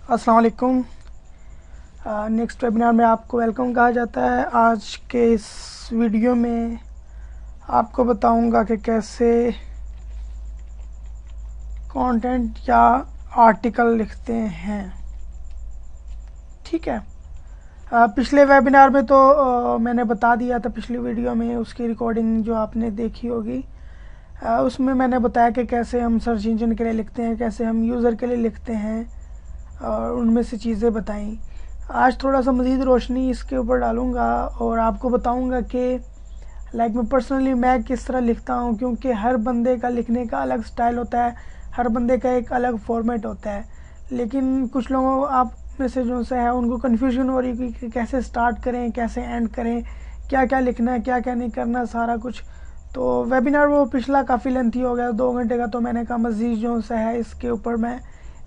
अस्सलाम वालेकुम। Next webinar में आपको वेलकम कहा जाता है। आज के इस वीडियो में आपको बताऊंगा कि कैसे कंटेंट या आर्टिकल लिखते हैं। ठीक है। पिछले वेबिनार में तो मैंने बता दिया था, पिछली वीडियो में उसकी रिकॉर्डिंग जो आपने देखी होगी उसमें मैंने बताया कि कैसे हम सर्च इंजन के लिए लिखते हैं, कैसे हम यूज़र के लिए लिखते हैं और उनमें से चीज़ें बताई। आज थोड़ा सा मज़ीद रोशनी इसके ऊपर डालूँगा और आपको बताऊँगा कि मैं पर्सनली मैं किस तरह लिखता हूँ, क्योंकि हर बंदे का लिखने का अलग स्टाइल होता है, हर बंदे का एक अलग फॉर्मेट होता है। लेकिन कुछ लोगों आप में से जो से है उनको कन्फ्यूजन हो रही कि कैसे स्टार्ट करें, कैसे एंड करें, क्या क्या लिखना है, क्या क्या नहीं करना, सारा कुछ। तो वेबिनार वो पिछला काफ़ी लेंथी हो गया, 2 घंटे का, तो मैंने कहा मज़ीद जो सा है इसके ऊपर मैं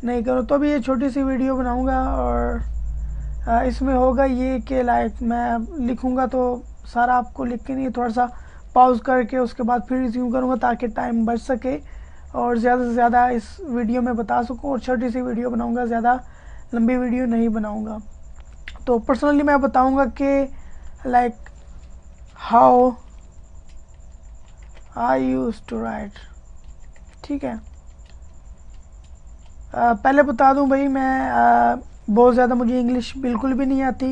नहीं करूँ। तो अभी ये छोटी सी वीडियो बनाऊँगा और इसमें होगा ये कि मैं लिखूँगा तो सारा आपको लिख के नहीं, थोड़ा सा पॉज करके उसके बाद फिर रिज्यूम करूँगा ताकि टाइम बच सके और ज़्यादा से ज़्यादा इस वीडियो में बता सकूँ। और छोटी सी वीडियो बनाऊँगा, ज़्यादा लंबी वीडियो नहीं बनाऊँगा। तो पर्सनली मैं बताऊँगा कि how I use to write. ठीक है। पहले बता दूं भाई, मैं बहुत ज़्यादा मुझे इंग्लिश बिल्कुल भी नहीं आती।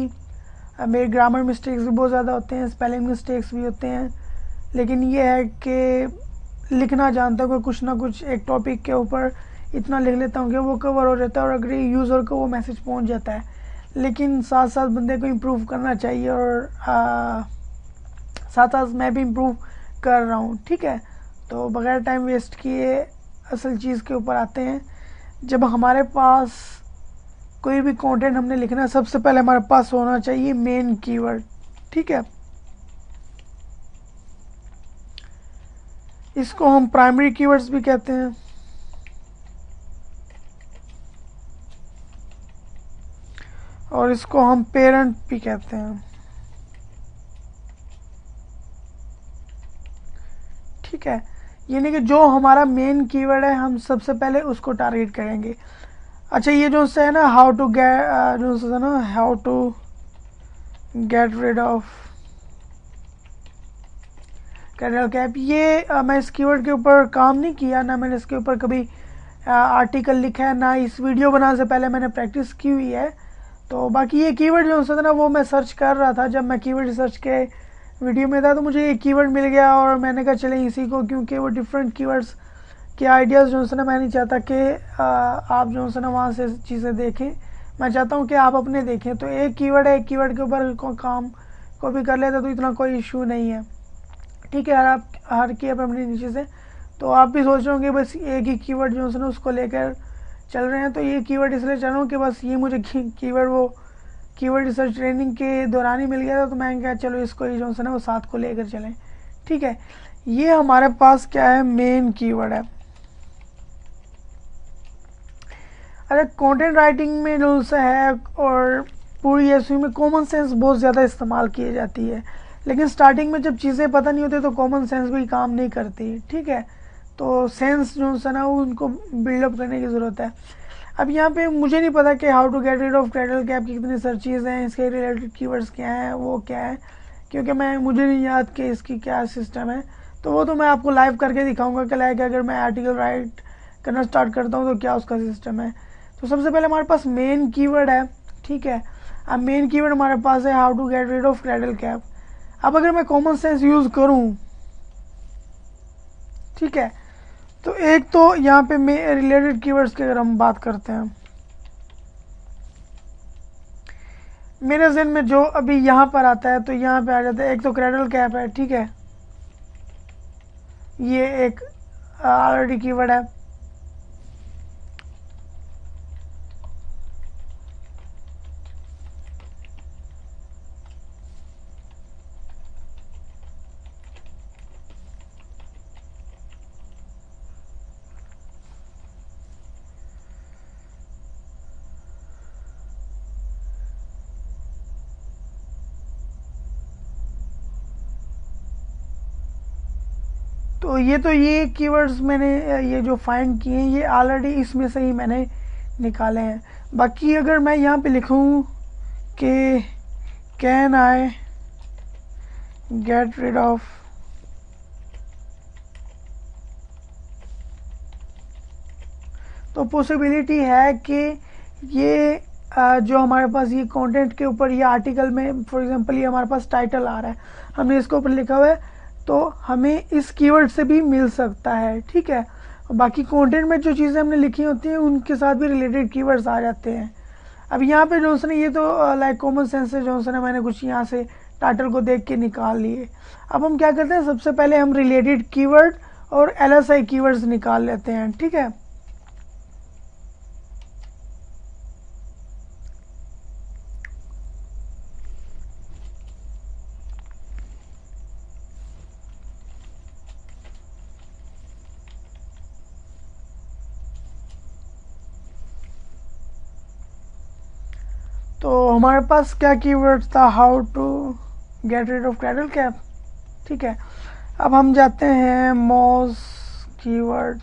मेरे ग्रामर मिस्टेक्स भी बहुत ज़्यादा होते हैं, स्पेलिंग मिस्टेक्स भी होते हैं। लेकिन ये है कि लिखना जानता हूँ कि कुछ ना कुछ एक टॉपिक के ऊपर इतना लिख लेता हूँ कि वो कवर हो जाता है और अगर यूज़र को वो मैसेज पहुँच जाता है। लेकिन साथ साथ बंदे को इम्प्रूव करना चाहिए और साथ साथ मैं भी इम्प्रूव कर रहा हूँ। ठीक है। तो बगैर टाइम वेस्ट किए असल चीज़ के ऊपर आते हैं। जब हमारे पास कोई भी कंटेंट हमने लिखना है, सबसे पहले हमारे पास होना चाहिए मेन कीवर्ड। ठीक है। इसको हम प्राइमरी कीवर्ड्स भी कहते हैं और इसको हम पेरेंट भी कहते हैं। ठीक है। यानी कि जो हमारा मेन कीवर्ड है हम सबसे पहले उसको टारगेट करेंगे। अच्छा, ये जो है ना हाउ टू गेट, जो है ना how to get rid of cattle cap, ये मैं इस कीवर्ड के ऊपर काम नहीं किया, ना मैंने इसके ऊपर कभी आर्टिकल लिखा है, ना इस वीडियो बनाने से पहले मैंने प्रैक्टिस की हुई है। तो बाकी ये कीवर्ड जो है ना वो मैं सर्च कर रहा था, जब मैं कीवर्ड सर्च के वीडियो में था तो मुझे ये कीवर्ड मिल गया और मैंने कहा चले इसी को, क्योंकि वो डिफरेंट कीवर्ड्स के आइडियाज़ जो है ना मैं नहीं चाहता कि आप जो है ना वहाँ से चीज़ें देखें। मैं चाहता हूँ कि आप अपने देखें। तो एक कीवर्ड है, एक कीवर्ड के ऊपर काम को भी कर लेते तो इतना कोई इशू नहीं है। ठीक है। हर की अपनी नीचे से, तो आप भी सोच रहे होंगे बस एक ही कीवर्ड जो है ना उसको लेकर चल रहे हैं। तो ये कीवर्ड इसलिए चल रहा हूँ कि बस ये मुझे कीवर्ड वो कीवर्ड रिसर्च ट्रेनिंग के दौरान ही मिल गया था, तो मैं कहा चलो इसको ही जो है ना वो साथ को लेकर चलें। ठीक है। ये हमारे पास क्या है, मेन कीवर्ड है। अरे कंटेंट राइटिंग में जो है और पूरी एसईओ में कॉमन सेंस बहुत ज़्यादा इस्तेमाल की जाती है, लेकिन स्टार्टिंग में जब चीज़ें पता नहीं होती तो कॉमन सेंस भी काम नहीं करती। ठीक है। तो सेंस जो है ना वो उनको बिल्डअप करने की ज़रूरत है। अब यहाँ पे मुझे नहीं पता कि how to get rid of title cap की कितनी सर्चेज हैं, इसके रिलेटेड कीवर्ड्स क्या हैं, वो क्या है, क्योंकि मुझे नहीं याद कि इसकी क्या सिस्टम है। तो वो तो मैं आपको लाइव करके दिखाऊंगा कि अगर मैं आर्टिकल राइट करना स्टार्ट करता हूँ तो क्या उसका सिस्टम है। तो सबसे पहले हमारे पास मेन कीवर्ड है। ठीक है। अब मेन कीवर्ड हमारे पास है how to get rid of title cap. अब अगर मैं कॉमन सेंस यूज़ करूँ, ठीक है, तो एक तो यहाँ पे रिलेटेड कीवर्ड्स की अगर हम बात करते हैं, मेरे जहन में जो अभी यहाँ पर आता है तो यहाँ पे आ जाता है, एक तो क्रैडल कैप है। ठीक है। ये एक ऑलरेडी कीवर्ड है। तो ये कीवर्ड्स मैंने ये जो फाइंड किए हैं ये ऑलरेडी इसमें से ही मैंने निकाले हैं। बाकी अगर मैं यहाँ पे लिखूँ कि can I get rid of तो पॉसिबिलिटी है कि ये जो हमारे पास ये कंटेंट के ऊपर ये आर्टिकल में फॉर एग्जांपल ये हमारे पास टाइटल आ रहा है, हमने इसके ऊपर लिखा हुआ है तो हमें इस कीवर्ड से भी मिल सकता है। ठीक है, बाकी कंटेंट में जो चीज़ें हमने लिखी होती हैं उनके साथ भी रिलेटेड कीवर्ड्स आ जाते हैं। अब यहाँ पे जॉनसन ये तो लाइक कॉमन सेंस से जॉनसन है, मैंने कुछ यहाँ से टाइटल को देख के निकाल लिए। अब हम क्या करते हैं, सबसे पहले हम रिलेटेड कीवर्ड और LSI कीवर्ड्स निकाल लेते हैं। ठीक है, तो हमारे पास क्या कीवर्ड था, how to get rid of cradle cap. ठीक है, अब हम जाते हैं मोज कीवर्ड,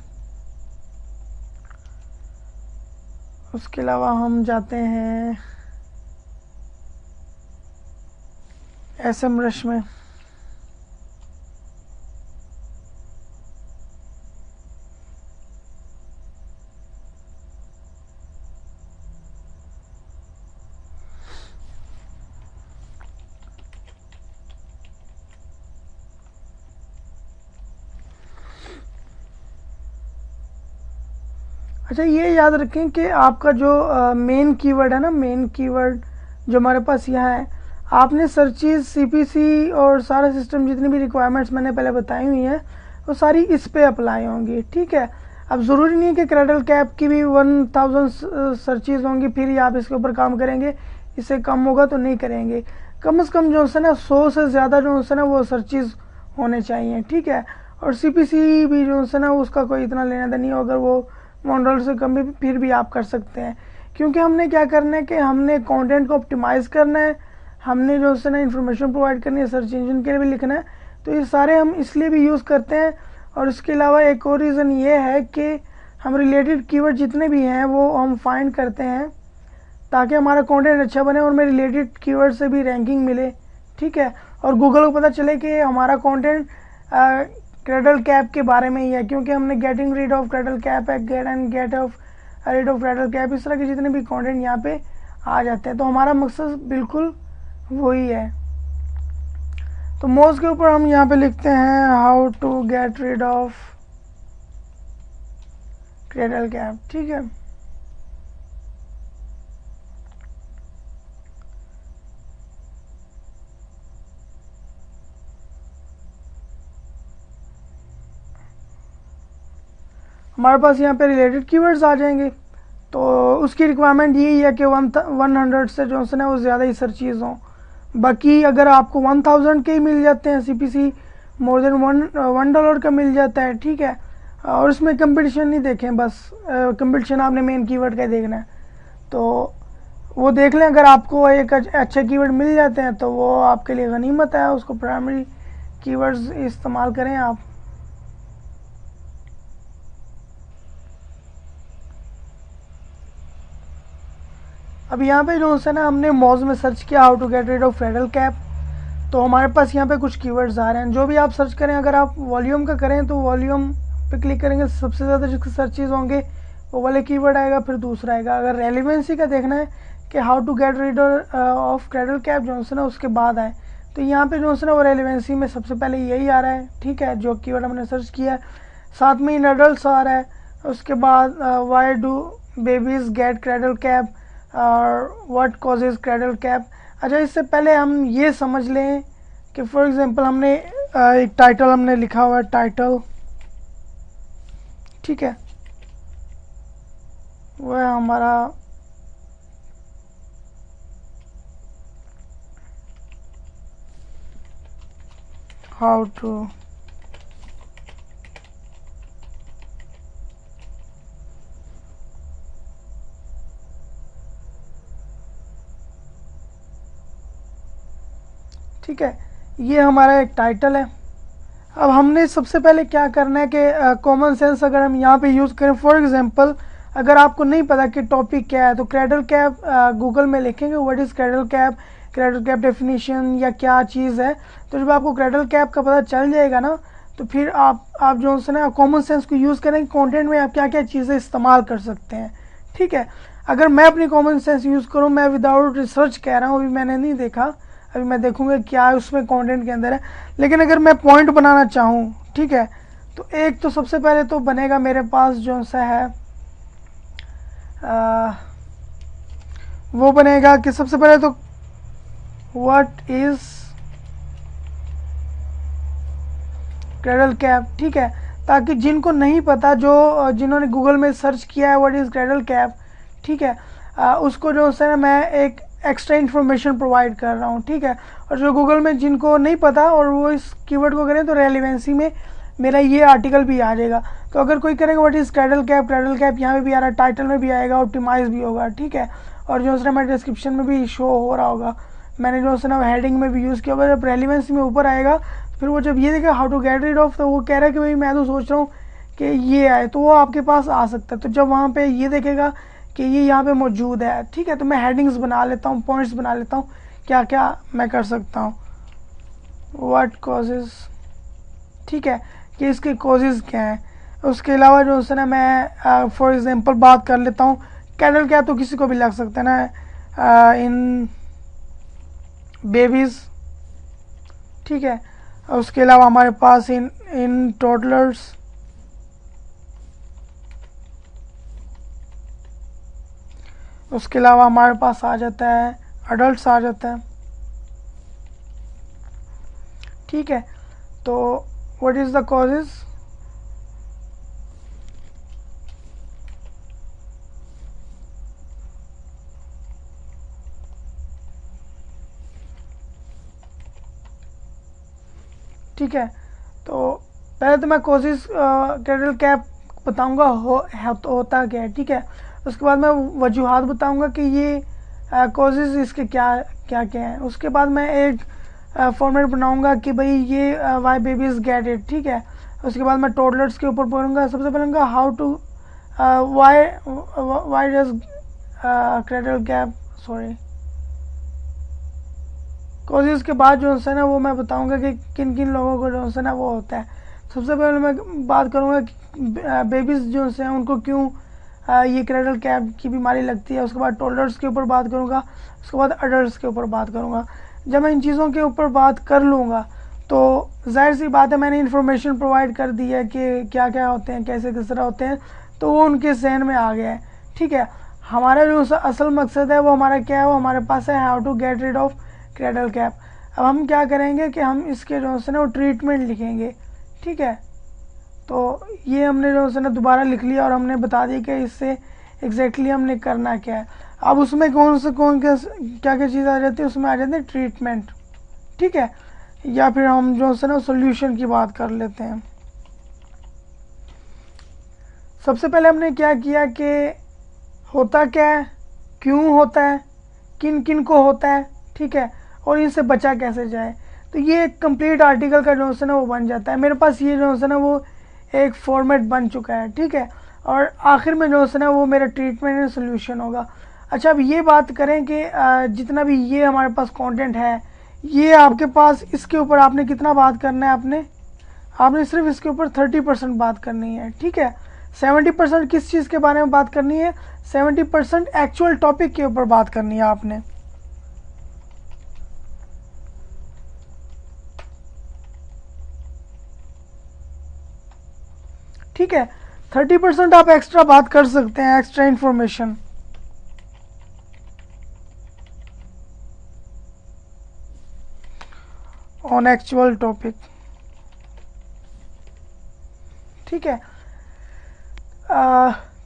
उसके अलावा हम जाते हैं SEMrush में। अच्छा, ये याद रखें कि आपका जो मेन कीवर्ड है ना, मेन कीवर्ड जो हमारे पास यहाँ है, आपने सर्चेज CPC और सारा सिस्टम जितनी भी रिक्वायरमेंट्स मैंने पहले बताई हुई हैं वो सारी इस पे अप्लाई होंगी। ठीक है, अब ज़रूरी नहीं है कि क्रैडल कैप की भी 1000 सर्चेज होंगी फिर ही आप इसके ऊपर काम करेंगे, इससे कम होगा तो नहीं करेंगे। कम से कम जो है ना 100 से ज़्यादा जो है ना वो सर्चेज होने चाहिए। ठीक है, और CPC भी जो है ना उसका कोई इतना लेना देना नहीं हो, अगर वो $1 से कम भी फिर भी आप कर सकते हैं, क्योंकि हमने क्या करना है कि हमने कंटेंट को ऑप्टिमाइज़ करना है, हमने जो है ना इन्फॉर्मेशन प्रोवाइड करनी है, सर्च इंजन के लिए भी लिखना है। तो ये सारे हम इसलिए भी यूज़ करते हैं। और इसके अलावा एक और रीज़न ये है कि हम रिलेटेड कीवर्ड जितने भी हैं वो हम फाइंड करते हैं ताकि हमारा कंटेंट अच्छा बने और हमें रिलेटेड कीवर्ड से भी रैंकिंग मिले। ठीक है, और गूगल को पता चले कि हमारा कंटेंट क्रैडल कैप के बारे में ही है, क्योंकि हमने getting rid of cradle cap है, get of rid of cradle cap, इस तरह के जितने भी कंटेंट यहाँ पे आ जाते हैं। तो हमारा मकसद बिल्कुल वही है। तो मोज के ऊपर हम यहाँ पे लिखते हैं how to get rid of cradle cap. ठीक है, हमारे पास यहाँ पे रिलेटेड कीवर्ड्स आ जाएंगे। तो उसकी रिक्वायरमेंट यही है कि 100 से जो है वो ज़्यादा ही सर्चेज हों। बाकी अगर आपको 1000 के ही मिल जाते हैं, CPC मोर देन $1 का मिल जाता है। ठीक है, और इसमें कंपटीशन नहीं देखें, बस कंपटीशन आपने मेन कीवर्ड का देखना है तो वो देख लें। अगर आपको एक अच्छे कीवर्ड मिल जाते हैं तो वो आपके लिए गनीमत है, उसको प्राइमरी कीवर्ड्स इस्तेमाल करें आप। अब यहाँ पे जो है ना हमने मोज में सर्च किया how to get rid of cradle cap, तो हमारे पास यहाँ पे कुछ कीवर्ड्स आ रहे हैं। जो भी आप सर्च करें, अगर आप वॉल्यूम का करें तो वॉल्यूम पे क्लिक करेंगे, सबसे ज़्यादा जिसके सर्चेज होंगे वो वाले कीवर्ड आएगा, फिर दूसरा आएगा। अगर रेलिवेंसी का देखना है कि how to get rid of cradle cap जो है ना उसके बाद आए, तो यहाँ पे जो है ना वो रेलिवेंसी में सबसे पहले यही आ रहा है। ठीक है, जो कीवर्ड हमने सर्च किया, साथ में इन एडल्ट आ रहा है। उसके बाद why do babies get cradle cap और व्हाट कॉजेज क्रैडल कैप। अच्छा, इससे पहले हम ये समझ लें कि फॉर एग्जांपल हमने एक टाइटल हमने लिखा हुआ है, टाइटल। ठीक है, वह हमारा हाउ टू ठीक है, ये हमारा एक टाइटल है। अब हमने सबसे पहले क्या करना है कि कॉमन सेंस अगर हम यहाँ पे यूज़ करें, फॉर एग्जांपल अगर आपको नहीं पता कि टॉपिक क्या है तो क्रैडल कैप गूगल में लिखेंगे what is cradle cap definition या क्या चीज़ है, तो जब आपको क्रैडल कैप का पता चल जाएगा ना तो फिर आप जो है ना कॉमन सेंस को यूज़ करेंगे कंटेंट में आप क्या क्या चीज़ें इस्तेमाल कर सकते हैं। ठीक है, अगर मैं अपनी कॉमन सेंस यूज़ करूँ, मैं विदाउट रिसर्च कह रहा हूँ, अभी मैंने नहीं देखा, अभी मैं देखूँगा क्या उसमें कंटेंट के अंदर है, लेकिन अगर मैं पॉइंट बनाना चाहूँ, ठीक है, तो एक तो सबसे पहले तो बनेगा मेरे पास जो सा है वो बनेगा कि सबसे पहले तो व्हाट इज़ क्रैडल कैप। ठीक है, ताकि जिनको नहीं पता, जो जिन्होंने गूगल में सर्च किया है व्हाट इज़ क्रैडल कैप, ठीक है, उसको जो है ना मैं एक एक्स्ट्रा इन्फॉर्मेशन प्रोवाइड कर रहा हूँ। ठीक है, और जो गूगल में जिनको नहीं पता और वो इस कीवर्ड को करें तो रेलिवेंसी में मेरा ये आर्टिकल भी आ जाएगा। तो अगर कोई करेगा व्हाट इज़ क्रैडल कैप यहाँ पे भी आ रहा है, टाइटल में भी आएगा, ऑप्टिमाइज भी होगा। ठीक है, और जो है मेरे डिस्क्रिप्शन में भी शो हो रहा होगा, मैंने जो है ना हेडिंग में भी यूज़ किया होगा। जब रेलिवेंसी में ऊपर आएगा फिर वो जब ये देखेगा how to get rid of, तो वो कह रहा है कि भाई मैं तो सोच रहा हूँ कि ये आए, तो वो आपके पास आ सकता है। तो जब वहाँ पे ये देखेगा कि ये यहाँ पे मौजूद है, ठीक है, तो मैं हेडिंग्स बना लेता हूँ, पॉइंट्स बना लेता हूँ, क्या क्या मैं कर सकता हूँ, व्हाट कॉजेज़, ठीक है, कि इसके कॉजेज़ क्या हैं। उसके अलावा जो है ना मैं फॉर एग्जांपल बात कर लेता हूँ, क्रैडल कैप तो किसी को भी लग सकता है ना, इन बेबीज़। ठीक है, उसके अलावा हमारे पास इन टोडलर्स, उसके अलावा हमारे पास आ जाता है अडल्ट्स आ जाता है। ठीक है, तो व्हाट इज़ द कॉजेज़, ठीक है, तो पहले तो मैं कॉजेज़ क्रैडल कैप बताऊंगा होता क्या है। ठीक है, उसके बाद मैं वजूहात बताऊंगा कि ये कॉजेज़ इसके क्या क्या क्या हैं। उसके बाद मैं एक फॉर्मेट बनाऊंगा कि भाई ये वाई बेबीज़ गेट इट। ठीक है, उसके बाद मैं टोडलर्स के ऊपर बोलूँगा, सबसे पहले how to why does cradle cap sorry causes के बाद जो है ना वो मैं बताऊंगा कि किन किन लोगों को जो है ना वो होता है। सबसे पहले मैं बात करूंगा कि बेबीज़ जो है उनको क्यों ये क्रैडल कैप की बीमारी लगती है। उसके बाद टोडलर्स के ऊपर बात करूंगा, उसके बाद अडल्ट्स के ऊपर बात करूंगा। जब मैं इन चीज़ों के ऊपर बात कर लूँगा तो जाहिर सी बात है मैंने इन्फॉर्मेशन प्रोवाइड कर दी है कि क्या क्या होते हैं, कैसे किस तरह होते हैं, तो वो उनके जहन में आ गया है। ठीक है, हमारा जो असल मकसद है वो हमारा क्या है, वो हमारे पास है how to get rid of cradle cap. अब हम क्या करेंगे कि हम इसके जो है ना वो ट्रीटमेंट लिखेंगे। ठीक है, तो ये हमने जो है ना दोबारा लिख लिया और हमने बता दिया कि इससे एग्जैक्टली हमने करना क्या है। अब उसमें कौन क्या क्या चीज़ आ जाती है, उसमें आ जाती है ट्रीटमेंट। ठीक है, या फिर हम जो है ना सोल्यूशन की बात कर लेते हैं। सबसे पहले हमने क्या किया कि होता क्या है, क्यों होता है, किन किन को होता है, ठीक है, और इनसे बचा कैसे जाए। तो ये एक कंप्लीट आर्टिकल का जो है ना वो बन जाता है। मेरे पास ये जो है ना वो एक फॉर्मेट बन चुका है। ठीक है, और आखिर में जो है ना वो मेरा ट्रीटमेंट एंड सोल्यूशन होगा। अच्छा, अब ये बात करें कि जितना भी ये हमारे पास कंटेंट है, ये आपके पास इसके ऊपर आपने कितना बात करना है, आपने सिर्फ इसके ऊपर 30% बात करनी है। ठीक है, 70% किस चीज़ के बारे में बात करनी है, 70% एक्चुअल टॉपिक के ऊपर बात करनी है आपने। ठीक है, 30% आप एक्स्ट्रा बात कर सकते हैं, extra information. On actual topic. ठीक है,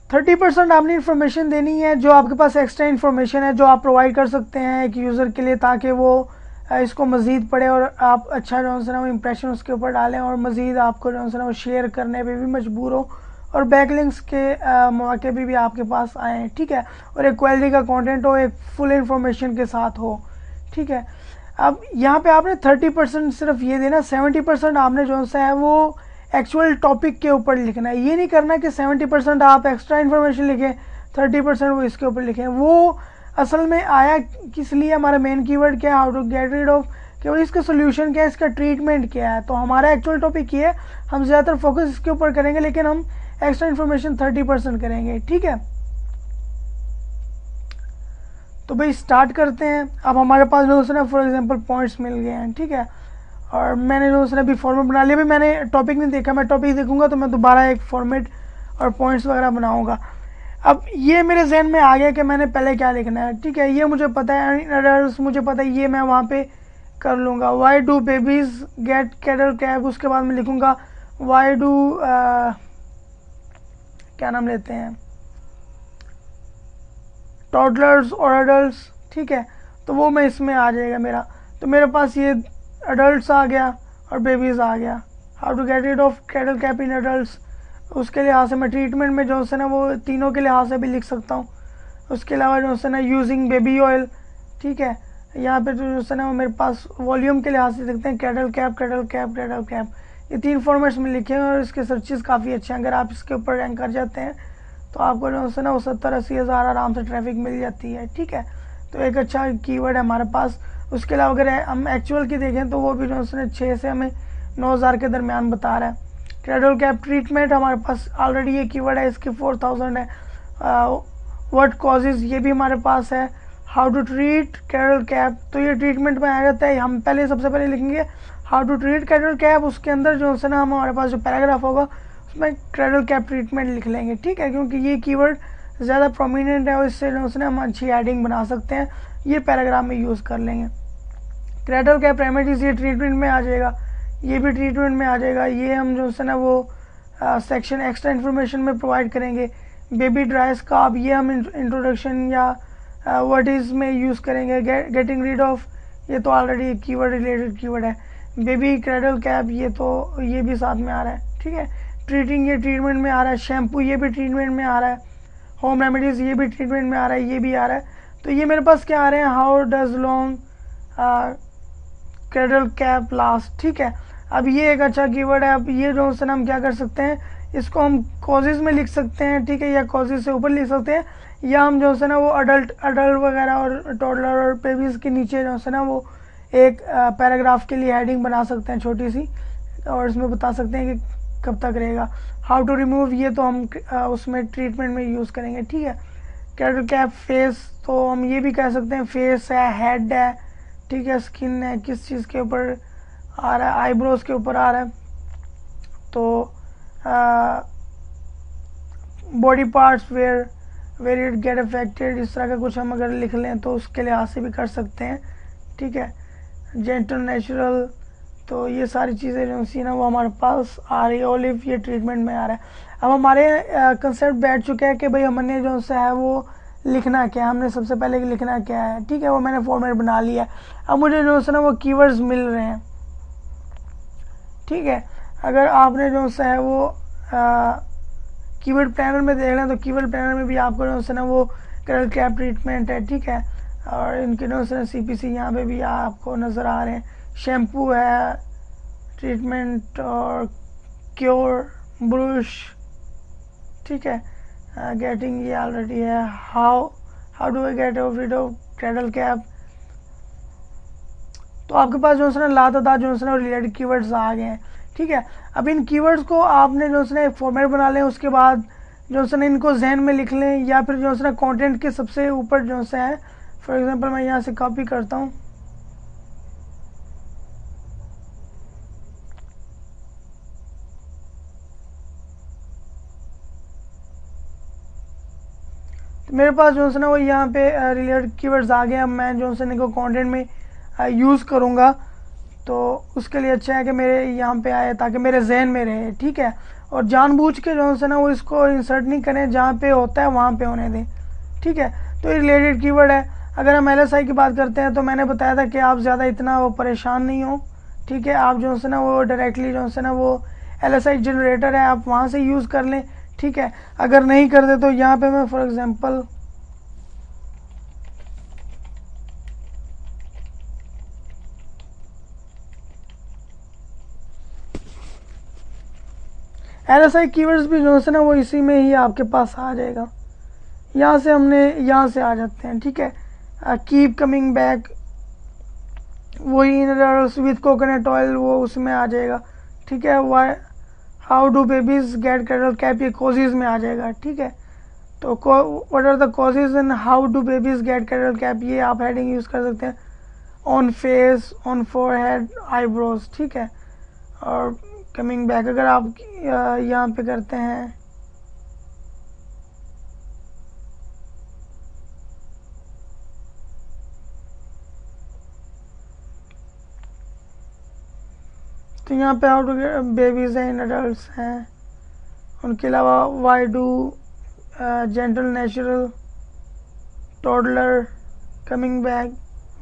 30% आपने इंफॉर्मेशन देनी है, जो आपके पास एक्स्ट्रा इंफॉर्मेशन है जो आप प्रोवाइड कर सकते हैं एक यूज़र के लिए, ताकि वो इसको मज़ीद पढ़े और आप अच्छा जो है ना वो इम्प्रेशन उसके ऊपर डालें और मज़ीद आपको जो है ना वो शेयर करने पे भी मजबूर हो और बैकलिंक्स के मौके भी आपके पास आएँ। ठीक है, और एक क्वालिटी का कंटेंट हो, एक फुल इंफॉर्मेशन के साथ हो। ठीक है, अब यहाँ पे आपने 30% सिर्फ ये देना, 70% आपने जो सा है वो एक्चुअल टॉपिक के ऊपर लिखना है। ये नहीं करना कि 70% आप एक्स्ट्रा इन्फॉर्मेशन लिखें, 30% वो इसके ऊपर लिखें। वो असल में आया किस लिए, हमारा मेन कीवर्ड क्या है, how to get rid of, कि भाई इसका सोल्यूशन क्या है, इसका ट्रीटमेंट क्या है। तो हमारा एक्चुअल टॉपिक ये है, हम ज़्यादातर फोकस इसके ऊपर करेंगे, लेकिन हम एक्स्ट्रा इन्फॉर्मेशन 30% करेंगे, ठीक है। तो भाई स्टार्ट करते हैं। अब हमारे पास जो है ना फॉर एग्जांपल पॉइंट्स मिल गए हैं, ठीक है। और मैंने जो है अभी फॉर्मेट बना लिया। अभी मैंने टॉपिक नहीं देखा, मैं टॉपिक देखूंगा तो मैं दोबारा एक फॉर्मेट और पॉइंट्स वगैरह बनाऊंगा। अब ये मेरे जहन में आ गया कि मैंने पहले क्या लिखना है, ठीक है। ये मुझे पता है, एडल्ट्स मुझे पता है, ये मैं वहाँ पे कर लूँगा। Why do babies get cattle cap, उसके बाद मैं लिखूँगा वाई डू क्या नाम लेते हैं, टॉडलर्स और एडल्ट्स, ठीक है। तो वो मैं इसमें आ जाएगा मेरा। तो मेरे पास ये एडल्ट्स आ गया और बेबीज़ आ गया। How to get rid of cattle cap in adults, उसके लिहाज से मैं ट्रीटमेंट में जो है ना वो तीनों के लिहाज से भी लिख सकता हूँ। उसके अलावा जो है ना यूजिंग बेबी ऑयल, ठीक है। यहाँ पे जो है ना मेरे पास वॉल्यूम के लिहाज से लिखते हैं cattle cap, cattle cap, cattle cap. ये 3 फॉर्मेट्स में लिखे हैं और इसके सर्चेस काफ़ी अच्छे हैं। अगर आप इसके ऊपर रैंक कर जाते हैं तो आपको जो है ना वो 70-80 हज़ार आराम से ट्रैफिक मिल जाती है, ठीक है। तो एक अच्छा कीवर्ड है हमारे पास। उसके अलावा अगर हम एक्चुअल की देखें तो वो भी जो है 6 से हमें 9,000 के दरमियान बता रहा है। कैटल कैप ट्रीटमेंट हमारे पास ऑलरेडी ये कीवर्ड है, इसकी 4,000 है। व्हाट कॉजेज, ये भी हमारे पास है। How to treat cattle cap, तो ये ट्रीटमेंट में आ जाता है। हम पहले सबसे पहले लिखेंगे how to treat cattle cap, उसके अंदर जो है ना हमारे पास जो पैराग्राफ होगा उसमें कैटल कैप ट्रीटमेंट लिख लेंगे, ठीक है। क्योंकि ये कीवर्ड ज़्यादा प्रोमिनेंट है और इससे जो है ना हम अच्छी एडिंग बना सकते हैं। ये पैराग्राफ में यूज़ कर लेंगे। कैटल कैप रेमेडीज, ये ट्रीटमेंट में आ जाएगा, ये भी ट्रीटमेंट में आ जाएगा। ये हम जो है ना वो सेक्शन एक्स्ट्रा इन्फॉर्मेशन में प्रोवाइड करेंगे। बेबी ड्राई स्कार्फ, ये हम इंट्रोडक्शन या व्हाट इज़ में यूज़ करेंगे। गेटिंग रीड ऑफ, ये तो ऑलरेडी कीवर्ड रिलेटेड कीवर्ड है। बेबी कैटल कैप, ये भी साथ में आ रहा है, ठीक है। ट्रीटिंग, ये ट्रीटमेंट में आ रहा है। शैम्पू, ये भी ट्रीटमेंट में आ रहा है। होम रेमेडीज़, ये भी ट्रीटमेंट में आ रहा है, ये भी आ रहा है। तो ये मेरे पास क्या आ रहे हैं, how does long cattle cap last, ठीक है। अब ये एक अच्छा कीवर्ड है। अब ये जो है हम क्या कर सकते हैं, इसको हम कॉजेज में लिख सकते हैं, ठीक है, या कॉजेज से ऊपर लिख सकते हैं, या हम जो है ना वो अडल्ट वगैरह और टॉडलर और बेबीज़ के नीचे जो है ना वो एक पैराग्राफ के लिए हेडिंग बना सकते हैं छोटी सी, और इसमें बता सकते हैं कि कब तक रहेगा। हाउ टू रिमूव, ये तो हम उसमें ट्रीटमेंट में यूज़ करेंगे, ठीक है। कैटल कैप फेस, तो हम ये भी कह सकते हैं फेस है, हेड है, ठीक है, स्किन है, किस चीज़ के ऊपर आ रहा है, आईब्रोज के ऊपर आ रहा है। तो body parts where it get affected, इस तरह का कुछ हम अगर लिख लें तो उसके लिहाज से भी कर सकते हैं, ठीक है। जेंटल नेचुरल, तो ये सारी चीज़ें जो सी ना वो हमारे पास आ रही है। ओलिव, ये ट्रीटमेंट में आ रहा है। अब हमारे कंसेप्ट बैठ चुका है कि भाई हमने जो सा है वो लिखना क्या है, हमने सबसे पहले लिखना क्या है, ठीक है। वो मैंने फॉर्मेट बना लिया है। अब मुझे जो है ना वो कीवर्ड्स मिल रहे हैं, ठीक है। अगर आपने जो सा है वो कीवर्ड प्लानर में देख लें तो कीवर्ड प्लानर में भी आपको जो है ना वो कैटल कैप ट्रीटमेंट है, ठीक है। और इनके जो है CPC यहाँ पे भी आपको नज़र आ रहे हैं। शैम्पू है, ट्रीटमेंट और क्योर, ब्रुश, ठीक है। गेटिंग, ये ऑलरेडी है। How do I get rid of cattle cap, तो आपके पास जो है ना लातादार जो है ना रिलेटेड कीवर्ड्स आ गए हैं, ठीक है। अब इन कीवर्ड्स को आपने जो है ना एक फॉर्मेट बना लें, उसके बाद जो है ना इनको जहन में लिख लें, या फिर जो है ना कंटेंट के सबसे ऊपर जो है, फॉर एग्जांपल मैं यहाँ से कॉपी करता हूँ। तो मेरे पास जो है ना वो यहाँ पे रिलेटेड कीवर्ड्स आ गए। अब मैं जो है ना इनको कंटेंट में यूज़ करूँगा, तो उसके लिए अच्छा है कि मेरे यहाँ पे आए ताकि मेरे जहन में रहे, ठीक है। और जानबूझ के जो है ना वो इसको इंसर्ट नहीं करें, जहाँ पे होता है वहाँ पे होने दें, ठीक है। तो ये रिलेटेड कीवर्ड है। अगर हम LSI की बात करते हैं तो मैंने बताया था कि आप ज़्यादा इतना वो परेशान नहीं हो, ठीक है। आप जो है ना वो डायरेक्टली जो है ना वो LSI जनरेटर है, आप वहाँ से यूज़ कर लें, ठीक है। अगर नहीं करते तो यहाँ पे मैं फॉर एग्जांपल LSI कीवर्ड्स भी जो है ना वो इसी में ही आपके पास आ जाएगा। यहाँ से हमने यहाँ से आ जाते हैं, ठीक है। कीप कमिंग बैक, वही इनरल्स विद कोकोनट ऑयल, वो उसमें आ जाएगा, ठीक है। Why how do babies get cattle cap, ये कॉजेज में आ जाएगा, ठीक है। तो what are the causes and how do babies get cattle cap, ये आप हेडिंग यूज़ कर सकते हैं। On face, on forehead, eyebrows, ठीक है। और कमिंग बैक अगर आप यहाँ पे करते हैं तो यहाँ पे हाउ टू बेबीज हैं, इन अडल्ट हैं। उनके अलावा why do gentle natural toddler coming back,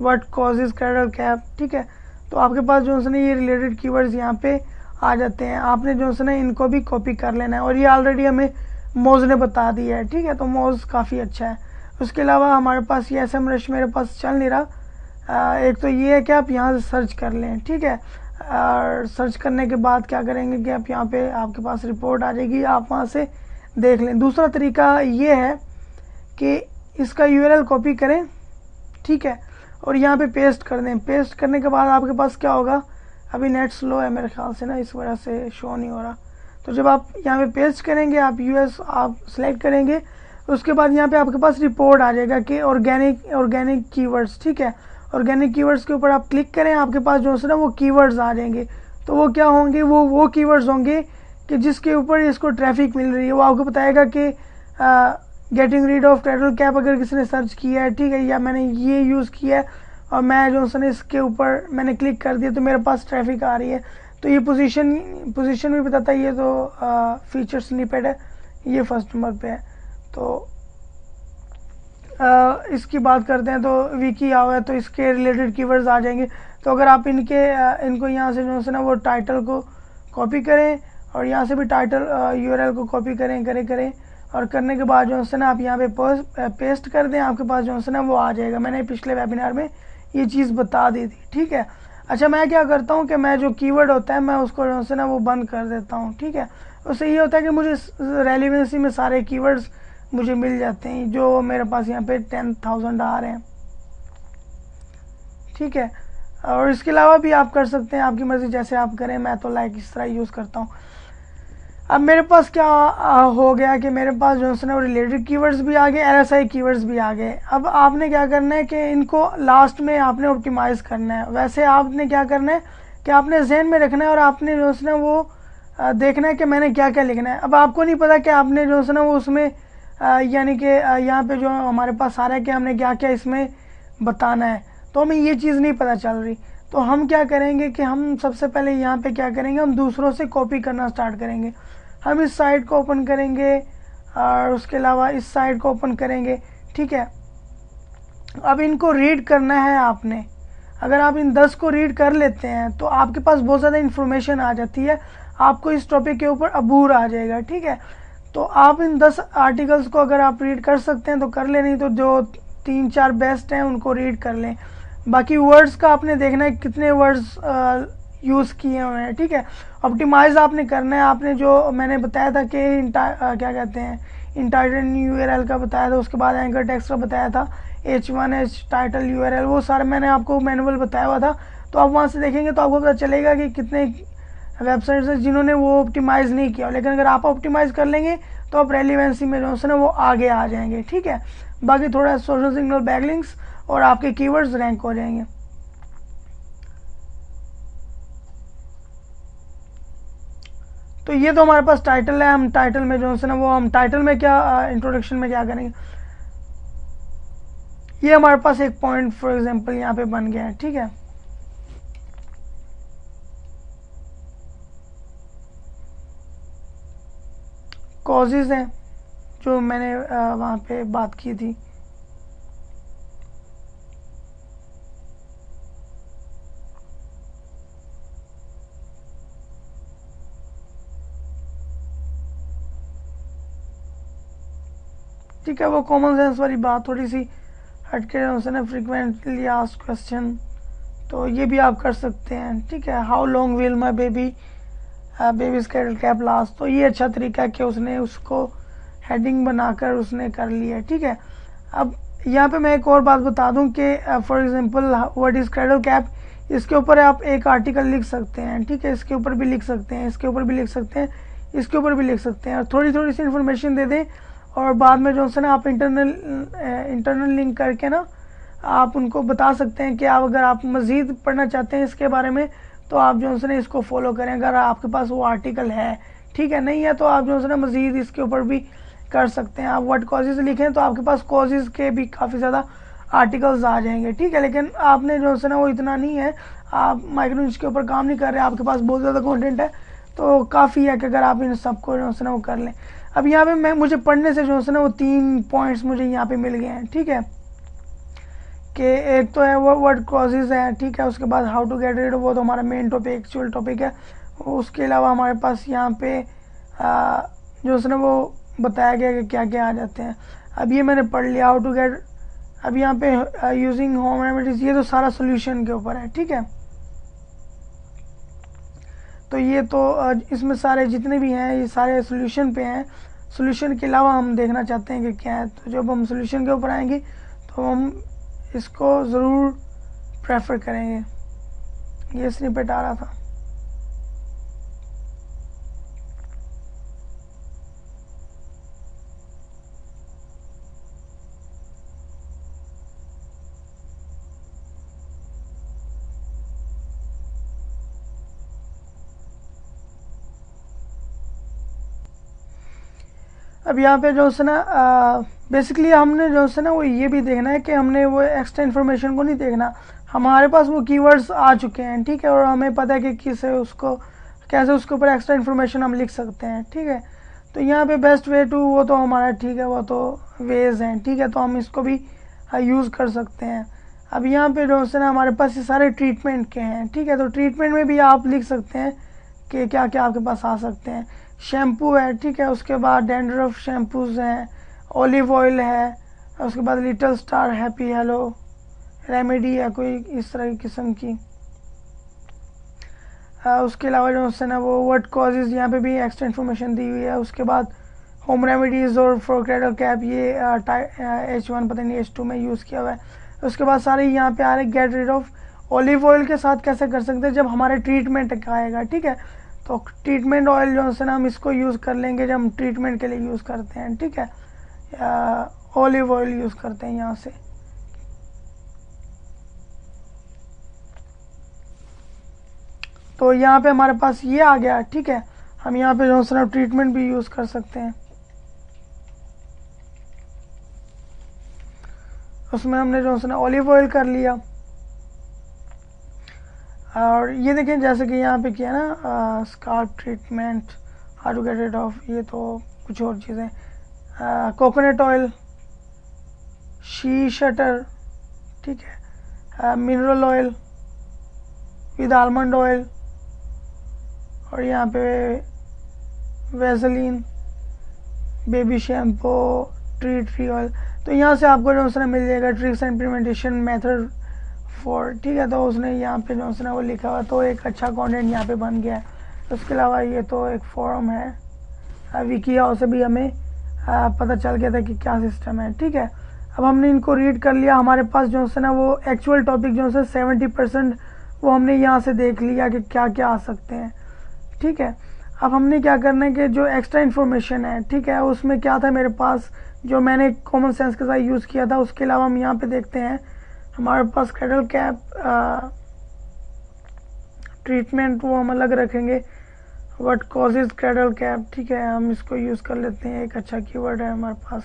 what causes cattle cap, ठीक है। तो आपके पास जो है ना ये रिलेटेड कीवर्ड्स यहाँ पे आ जाते हैं। आपने जो है ना इनको भी कॉपी कर लेना है, और ये ऑलरेडी हमें मोज ने बता दिया है, ठीक है। तो मोज काफ़ी अच्छा है। उसके अलावा हमारे पास ये SEMrush मेरे पास चल नहीं रहा। एक तो ये है कि आप यहाँ से सर्च कर लें, ठीक है। और सर्च करने के बाद क्या करेंगे कि आप यहाँ पे आपके पास रिपोर्ट आ जाएगी, आप वहाँ से देख लें। दूसरा तरीका ये है कि इसका URL कॉपी करें, ठीक है, और यहाँ पे पेस्ट कर दें। पेस्ट करने के बाद आपके पास क्या होगा, अभी नेट स्लो है मेरे ख्याल से ना, इस वजह से शो नहीं हो रहा। तो जब आप यहाँ पे पेस्ट करेंगे, आप US आप सेलेक्ट करेंगे, उसके बाद यहाँ पे आपके पास रिपोर्ट आ जाएगा कि ऑर्गेनिक कीवर्ड्स, ठीक है। ऑर्गेनिक कीवर्ड्स के ऊपर आप क्लिक करें, आपके पास जो है ना वो कीवर्ड्स आ जाएंगे। तो वो क्या होंगे, वो कीवर्ड्स होंगे कि जिसके ऊपर इसको ट्रैफिक मिल रही है। वो आपको बताएगा कि getting rid of cattle cap अगर किसी ने सर्च किया है, ठीक है, या मैंने ये यूज़ किया है और मैं जो है इसके ऊपर मैंने क्लिक कर दिया तो मेरे पास ट्रैफिक आ रही है। तो ये पोजीशन भी बताता है। ये तो फीचर स्निपेट है, ये फर्स्ट नंबर पे है। तो इसकी बात करते हैं तो विकी आओ है, तो इसके रिलेटेड कीवर्ड्स आ जाएंगे। तो अगर आप इनको यहाँ से जो है ना वो टाइटल को कॉपी करें, और यहाँ से भी टाइटल URL को कॉपी करें और करने के बाद जो है ना आप यहाँ पे पेस्ट कर दें, आपके पास जो है ना वो आ जाएगा। मैंने पिछले वेबिनार में ये चीज़ बता दी थी, ठीक है। अच्छा, मैं क्या करता हूँ कि मैं जो कीवर्ड होता है मैं उसको जो है ना वो बंद कर देता हूँ, ठीक है। उससे ये होता है कि मुझे रेलिवेंसी में सारे कीवर्ड्स मुझे मिल जाते हैं, जो मेरे पास यहाँ पे 10,000 आ रहे हैं, ठीक है। और इसके अलावा भी आप कर सकते हैं, आपकी मर्ज़ी, जैसे आप करें। मैं तो लाइक इस तरह यूज़ करता हूँ। अब मेरे पास क्या हो गया कि मेरे पास जो है ना रिलेटेड कीवर्ड्स भी आ गए, LSI कीवर्ड्स भी आ गए। अब आपने क्या करना है कि इनको लास्ट में आपने ऑप्टिमाइज़ करना है। वैसे आपने क्या करना है कि आपने जहन में रखना है और आपने जो है ना वो देखना है कि मैंने क्या क्या लिखना है। अब आपको नहीं पता कि आपने जो है ना वो उसमें यानी कि यहाँ पे जो हमारे पास आ रहा है कि हमने क्या क्या इसमें बताना है, तो हमें ये चीज़ नहीं पता चल रही। तो हम क्या करेंगे कि हम सबसे पहले यहाँ पे क्या करेंगे, हम दूसरों से कॉपी करना स्टार्ट करेंगे। हम इस साइट को ओपन करेंगे और उसके अलावा इस साइट को ओपन करेंगे, ठीक है। अब इनको रीड करना है आपने। अगर आप इन 10 को रीड कर लेते हैं तो आपके पास बहुत ज़्यादा इन्फॉर्मेशन आ जाती है, आपको इस टॉपिक के ऊपर अबूर आ जाएगा, ठीक है। तो आप इन 10 आर्टिकल्स को अगर आप रीड कर सकते हैं तो कर लें, नहीं तो जो 3-4 बेस्ट हैं उनको रीड कर लें। बाकी वर्ड्स का आपने देखना है कितने वर्ड्स यूज़ किए हुए हैं, ठीक है। ऑप्टिमाइज़ आपने करना है। आपने जो मैंने बताया था कि क्या कहते हैं, इंटाइटल URL का बताया था, उसके बाद एंकर टेक्स्ट का बताया था, H1H टाइटल URL, वो सारा मैंने आपको मैनुअल बताया हुआ था। तो आप वहाँ से देखेंगे तो आपको पता चलेगा कि कितने वेबसाइट्स हैं जिन्होंने वो ऑप्टिमाइज़ नहीं किया। लेकिन अगर आप ऑप्टिमाइज़ कर लेंगे तो आप रेलिवेंसी में जो है ना वो आगे आ जाएंगे, ठीक है। बाकी थोड़ा सोशल सिग्नल बैकलिंक्स और आपके कीवर्ड्स रैंक हो जाएंगे। तो ये तो हमारे पास टाइटल है। हम टाइटल में जो है ना वो हम टाइटल में क्या इंट्रोडक्शन में क्या करेंगे, ये हमारे पास एक पॉइंट फॉर एग्जांपल यहाँ पे बन गया है, ठीक है। कॉजेज हैं जो मैंने वहाँ पे बात की थी। ठीक है, वो कॉमन सेंस वाली बात थोड़ी सी हटके उनसे ना, फ्रीक्वेंटली आस्क्ड क्वेश्चन, तो ये भी आप कर सकते हैं, ठीक है। How long will my baby baby cradle cap last. तो ये अच्छा तरीका है कि उसने उसको हेडिंग बनाकर उसने कर लिया, ठीक है। अब यहाँ पे मैं एक और बात बता दूं कि for example what is cradle cap, इसके ऊपर आप एक आर्टिकल लिख सकते हैं, ठीक है। इसके ऊपर भी लिख सकते हैं, इसके ऊपर भी लिख सकते हैं, इसके ऊपर भी लिख सकते हैं, और थोड़ी थोड़ी सी इन्फॉर्मेशन दे दें, और बाद में जो है ना आप इंटरनल लिंक करके ना आप उनको बता सकते हैं कि आप अगर आप मज़ीद पढ़ना चाहते हैं इसके बारे में तो आप जो है ना इसको फॉलो करें, अगर आपके पास वो आर्टिकल है, ठीक है। नहीं है तो आप जो है ना मज़ीद इसके ऊपर भी कर सकते हैं। आप व्हाट कॉजेज़ लिखें तो आपके पास कॉजेज़ के भी काफ़ी ज़्यादा आर्टिकल्स आ जाएंगे, ठीक है। लेकिन आपने जो है ना वो इतना नहीं है, आप माइक्रो निश के ऊपर काम नहीं कर रहे, आपके पास बहुत ज़्यादा कंटेंट है, तो काफ़ी है कि अगर आप इन सबको जो है ना वो कर लें। अब यहाँ पे मुझे पढ़ने से जो है ना वो 3 पॉइंट्स मुझे यहाँ पे मिल गए हैं, ठीक है। कि एक तो है वो व्हाट कॉजेज़ है, ठीक है। उसके बाद हाउ टू गेट रिड, वो तो हमारा मेन टॉपिक एक्चुअल टॉपिक है। उसके अलावा हमारे पास यहाँ पे जो है ना वो बताया गया कि क्या क्या आ जाते हैं। अब ये मैंने पढ़ लिया हाउ टू गेट। अब यहाँ पे यूजिंग होम रेमेडीज, ये तो सारा सोल्यूशन के ऊपर है, ठीक है। तो ये तो इसमें सारे जितने भी हैं ये सारे सोल्यूशन पे हैं। सोल्यूशन के अलावा हम देखना चाहते हैं कि क्या है, तो जब हम सोल्यूशन के ऊपर आएंगे तो हम इसको ज़रूर प्रेफर करेंगे। ये स्निपेट आ रहा था। अब यहाँ पे जो है ना बेसिकली हमने जो है ना वो ये भी देखना है कि हमने वो एक्स्ट्रा इन्फॉर्मेशन को नहीं देखना, हमारे पास वो कीवर्ड्स आ चुके हैं, ठीक है। और हमें पता है कि किसे उसको कैसे उसके ऊपर एक्स्ट्रा इन्फॉर्मेशन हम लिख सकते हैं, ठीक है। तो यहाँ पे बेस्ट वे टू वो तो हमारा ठीक है, वो तो वेज हैं, ठीक है। तो हम इसको भी यूज़ कर सकते हैं। अब यहाँ पे जो है ना हमारे पास ये सारे ट्रीटमेंट के हैं, ठीक है। तो ट्रीटमेंट में भी आप लिख सकते हैं कि क्या क्या आपके पास आ सकते हैं। शैम्पू है, ठीक है। उसके बाद डैंड्रफ शैम्पूज़ हैं, ऑलिव ऑयल है, उसके बाद little star, happy hello remedy है कोई इस तरह की किस्म की। उसके अलावा जो है ना वो व्हाट कॉजेज़, यहाँ पे भी एक्स्ट्रा इन्फॉर्मेशन दी हुई है। उसके बाद होम रेमेडीज़ और फॉर स्क्रैडल कैप, ये H1 पता नहीं H2 में यूज़ किया हुआ है। उसके बाद सारे यहाँ पे आ रहे get rid of, olive oil के साथ कैसे कर सकते हैं जब हमारे ट्रीटमेंट का आएगा, ठीक है। तो ट्रीटमेंट ऑयल जो है ना हम इसको यूज़ कर लेंगे जब हम ट्रीटमेंट के लिए यूज़ करते हैं, ठीक है। ऑलिव ऑयल यूज़ करते हैं यहाँ से। तो यहाँ पे हमारे पास ये आ गया, ठीक है। हम यहाँ पे जो है ना ट्रीटमेंट भी यूज़ कर सकते हैं। उसमें हमने जो है ना ऑलिव ऑयल कर लिया। और ये देखें जैसे कि यहाँ पे किया ना scalp treatment, how to get rid of, ये तो कुछ और चीज़ें। कोकोनट ऑयल, शी शटर, ठीक है। Mineral oil with almond oil, और यहाँ पे Vaseline, baby shampoo, tree oil. तो यहाँ से आपको जो है मिल जाएगा tricks and implementation method for, ठीक है। तो उसने यहाँ पे जो है वो लिखा हुआ, तो एक अच्छा कंटेंट यहाँ पे बन गया है। उसके अलावा ये तो एक फोरम है विकिया, से भी हमें पता चल गया था कि क्या सिस्टम है, ठीक है। अब हमने इनको रीड कर लिया, हमारे पास जो है ना वो एक्चुअल टॉपिक जो है 70% वो हमने यहाँ से देख लिया कि क्या क्या आ सकते हैं, ठीक है। अब हमने क्या करना है कि जो एक्स्ट्रा इन्फॉर्मेशन है, ठीक है, उसमें क्या था मेरे पास जो मैंने कॉमन सेंस के साथ यूज़ किया था। उसके अलावा हम यहाँ पे देखते हैं हमारे पास स्क्रैडल कैप ट्रीटमेंट वो हम अलग रखेंगे। व्हाट कॉजेज स्क्रैडल कैप, ठीक है, हम इसको यूज़ कर लेते हैं, एक अच्छा कीवर्ड है हमारे पास।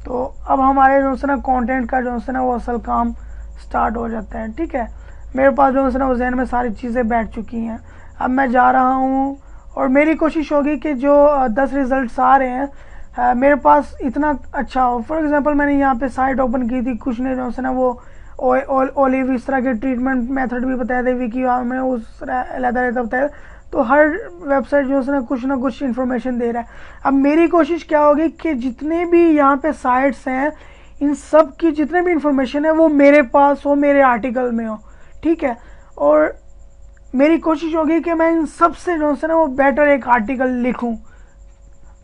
तो अब हमारे जो है ना कंटेंट का जो है ना वो असल काम स्टार्ट हो जाता है, ठीक है। मेरे पास जो है ना वो जहन में सारी चीज़ें बैठ चुकी हैं। अब मैं जा रहा हूँ और मेरी कोशिश होगी कि जो 10 रिज़ल्ट्स आ रहे हैं मेरे पास इतना अच्छा हो। फॉर एग्जांपल मैंने यहाँ पे साइट ओपन की थी, कुछ ने जो है ना वो ओलिव इस तरह के ट्रीटमेंट मेथड भी बताए थे, विकी में उस अलहदा रहता बताया। तो हर वेबसाइट जो है ना कुछ इन्फॉर्मेशन दे रहा है। अब मेरी कोशिश क्या होगी कि जितने भी यहाँ पे साइट्स हैं इन सब की जितने भी इन्फॉर्मेशन है वो मेरे पास हो, मेरे आर्टिकल में हो, ठीक है। और मेरी कोशिश होगी कि मैं इन सब से जो है ना वो बेटर एक आर्टिकल लिखूं।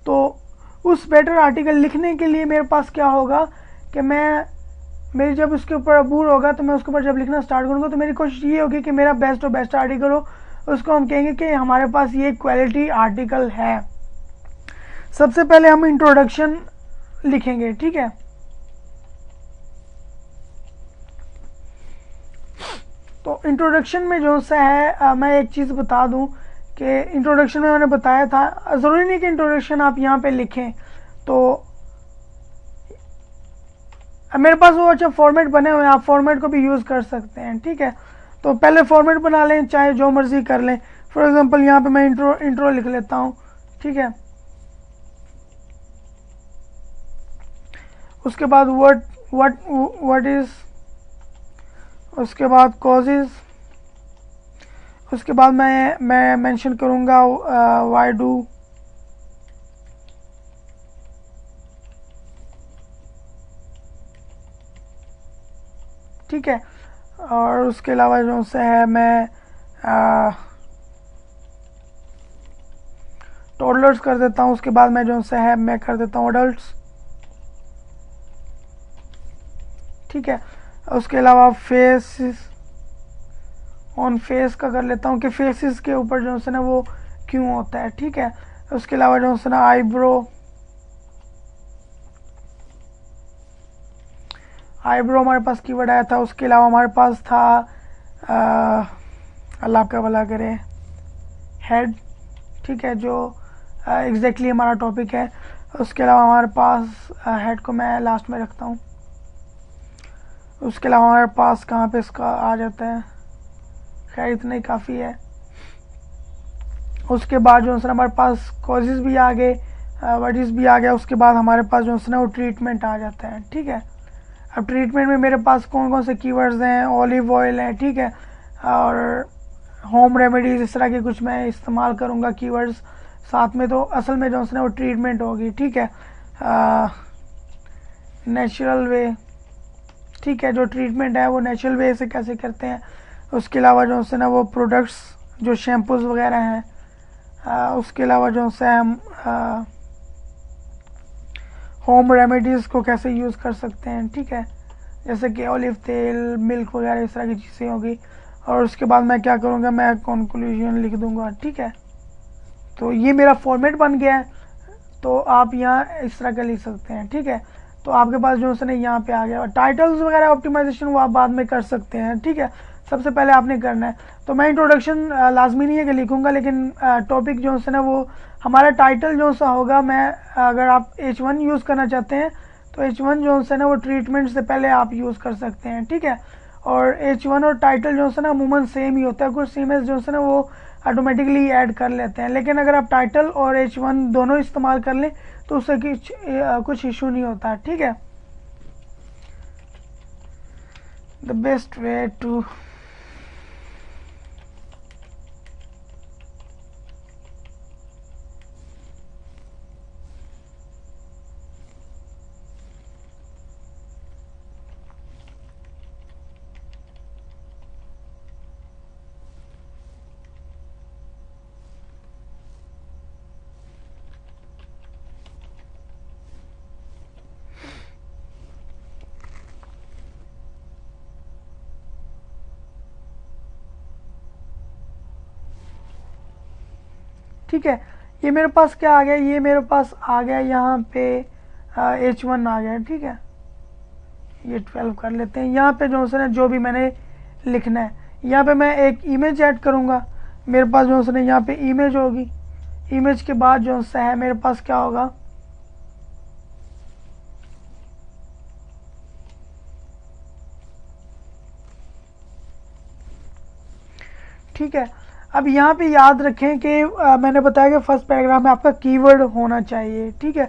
तो उस बेटर आर्टिकल लिखने के लिए मेरे पास क्या होगा कि मेरी जब उसके ऊपर अबूर होगा तो मैं उसके ऊपर जब लिखना स्टार्ट करूँगा तो मेरी कोशिश ये होगी कि मेरा बेस्ट और बेस्ट आर्टिकल हो। उसको हम कहेंगे कि हमारे पास ये क्वालिटी आर्टिकल है। सबसे पहले हम इंट्रोडक्शन लिखेंगे, ठीक है। तो इंट्रोडक्शन में जो सा है मैं एक चीज़ बता दूं कि इंट्रोडक्शन में मैंने बताया था, ज़रूरी नहीं कि इंट्रोडक्शन आप यहाँ पे लिखें। तो मेरे पास वो अच्छा फॉर्मेट बने हुए हैं, आप फॉर्मेट को भी यूज़ कर सकते हैं, ठीक है। तो पहले फॉर्मेट बना लें, चाहे जो मर्जी कर लें। फॉर एग्जांपल यहाँ पे मैं इंट्रो लिख लेता हूँ, ठीक है। उसके बाद व्हाट इज, उसके बाद कॉजेज, उसके बाद मैं मेंशन करूँगा व्हाई डू, ठीक है। और उसके अलावा जो से है मैं टोडलर्स कर देता हूँ। उसके बाद मैं जो से है मैं कर देता हूँ एडल्ट्स, ठीक है। उसके अलावा फेसेस, ऑन फेस का कर लेता हूँ कि फेसेस के ऊपर जो है ना वो क्यों होता है, ठीक है। उसके अलावा जो है ना आईब्रो हमारे पास कीवर्ड आया था। उसके अलावा हमारे पास था अल्लाह का भला करे हेड, ठीक है, जो एग्जैक्टली हमारा टॉपिक है। उसके अलावा हमारे पास हेड को मैं लास्ट में रखता हूँ। उसके अलावा हमारे पास कहाँ पे इसका आ जाता है, खैर इतना ही काफ़ी है। उसके बाद जो है हमारे पास कॉजेज भी आ गए, वर्डिस भी आ गया। उसके बाद हमारे पास जो है ना वो ट्रीटमेंट आ जाता है, ठीक है। अब ट्रीटमेंट में मेरे पास कौन कौन से कीवर्ड्स हैं, ऑलिव ऑयल है, ठीक है, और होम रेमेडीज, इस तरह के कुछ मैं इस्तेमाल करूँगा कीवर्ड्स साथ में। तो असल में जो है ना वो ट्रीटमेंट होगी, ठीक है। नेचुरल वे, ठीक है, जो ट्रीटमेंट है वो नेचुरल वे से कैसे करते हैं। उसके अलावा जो है ना वो प्रोडक्ट्स जो शैम्पूज वगैरह हैं। उसके अलावा जो है हम होम रेमेडीज़ को कैसे यूज़ कर सकते हैं, ठीक है, जैसे कि ऑलिव तेल, मिल्क वगैरह इस तरह की चीज़ें होगी। और उसके बाद मैं क्या करूँगा, मैं कंक्लूजन लिख दूँगा, ठीक है। तो ये मेरा फॉर्मेट बन गया है। तो आप यहाँ इस तरह का लिख सकते हैं, ठीक है। तो आपके पास जो है यहाँ पे आ गया। टाइटल्स वगैरह ऑप्टिमाइजेशन वो आप बाद में कर सकते हैं, ठीक है। सबसे पहले आपने करना है। तो मैं इंट्रोडक्शन लाजमी नहीं है कि लिखूंगा, लेकिन टॉपिक जो है ना वो हमारा टाइटल जो सा होगा, मैं अगर आप H1 यूज़ करना चाहते हैं तो H1 जो है ना वो ट्रीटमेंट से पहले आप यूज़ कर सकते हैं, ठीक है। और H1 और टाइटल जो है ना अमूमन सेम ही होता है, कुछ सीमेंस जो है ना वो ऑटोमेटिकली ऐड कर लेते हैं। लेकिन अगर आप टाइटल और H1 दोनों इस्तेमाल कर लें तो उससे कुछ इशू नहीं होता, ठीक है। द बेस्ट वे टू ठीक है। ये मेरे पास क्या आ गया, ये मेरे पास आ गया यहाँ पे H1 आ गया, ठीक है। ये 12 कर लेते हैं। यहाँ पे जो है जो भी मैंने लिखना है, यहाँ पे मैं एक इमेज ऐड करूँगा। मेरे पास जो है यहाँ पे इमेज होगी। इमेज के बाद जो है मेरे पास क्या होगा, ठीक है। अब यहाँ पे याद रखें कि मैंने बताया कि फर्स्ट पैराग्राफ में आपका कीवर्ड होना चाहिए, ठीक है।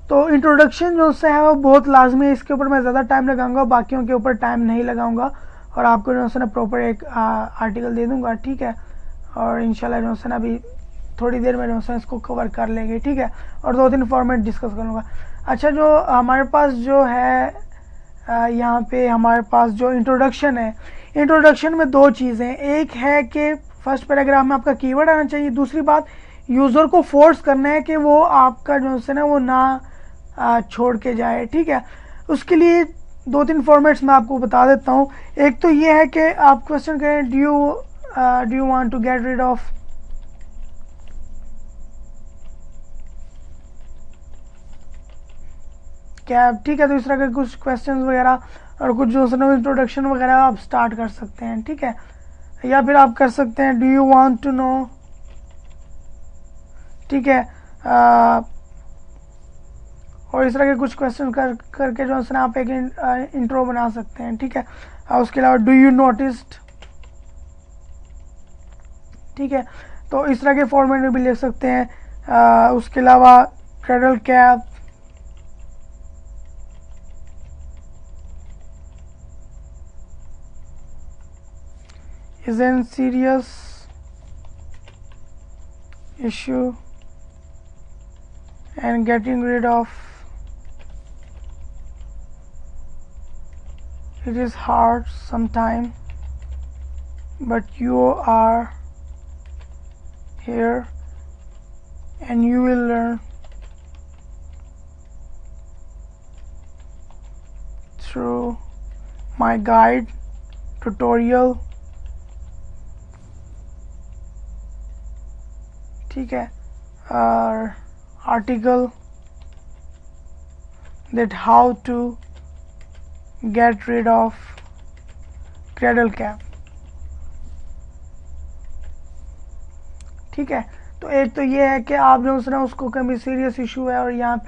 तो इंट्रोडक्शन जो है वो बहुत लाजमी है, इसके ऊपर मैं ज़्यादा टाइम लगाऊंगा, बाकियों के ऊपर टाइम नहीं लगाऊंगा और आपको जो है ना प्रॉपर एक आर्टिकल दे दूंगा, ठीक है। और इंशाल्लाह जो है ना अभी थोड़ी देर में जो है इसको कवर कर लेंगे, ठीक है। और 2-3 फॉर्मेट डिस्कस कर लूँगा। अच्छा, जो हमारे पास जो है यहाँ पे हमारे पास जो इंट्रोडक्शन है, इंट्रोडक्शन में दो चीज़ें, एक है कि फर्स्ट पैराग्राफ में आपका कीवर्ड आना चाहिए, दूसरी बात यूज़र को फोर्स करना है कि वो आपका जो है ना वो ना छोड़ के जाए, ठीक है। उसके लिए 2-3 फॉर्मेट्स मैं आपको बता देता हूँ। एक तो ये है कि आप क्वेश्चन करें do you want to get rid of cap, ठीक है। तो इस तरह के कुछ क्वेश्चंस वगैरह और कुछ जो है ना इंट्रोडक्शन वगैरह आप स्टार्ट कर सकते हैं, ठीक है। या फिर आप कर सकते हैं do you want to know, ठीक है। और इस तरह के कुछ क्वेश्चन करके जो है आप एक इंट्रो बना सकते हैं, ठीक है। उसके अलावा डू यू नोटिस्ड, ठीक है। तो इस तरह के फॉर्मेट में भी लिख सकते हैं। उसके अलावा cradle cap, is a serious issue and getting rid of it is hard sometimes, but you are here and you will learn through my guide tutorial, ठीक है। और article that how to get rid of cradle cap, ठीक है। तो एक तो ये है कि आप जो है ना उसको कभी सीरियस इशू है, और यहाँ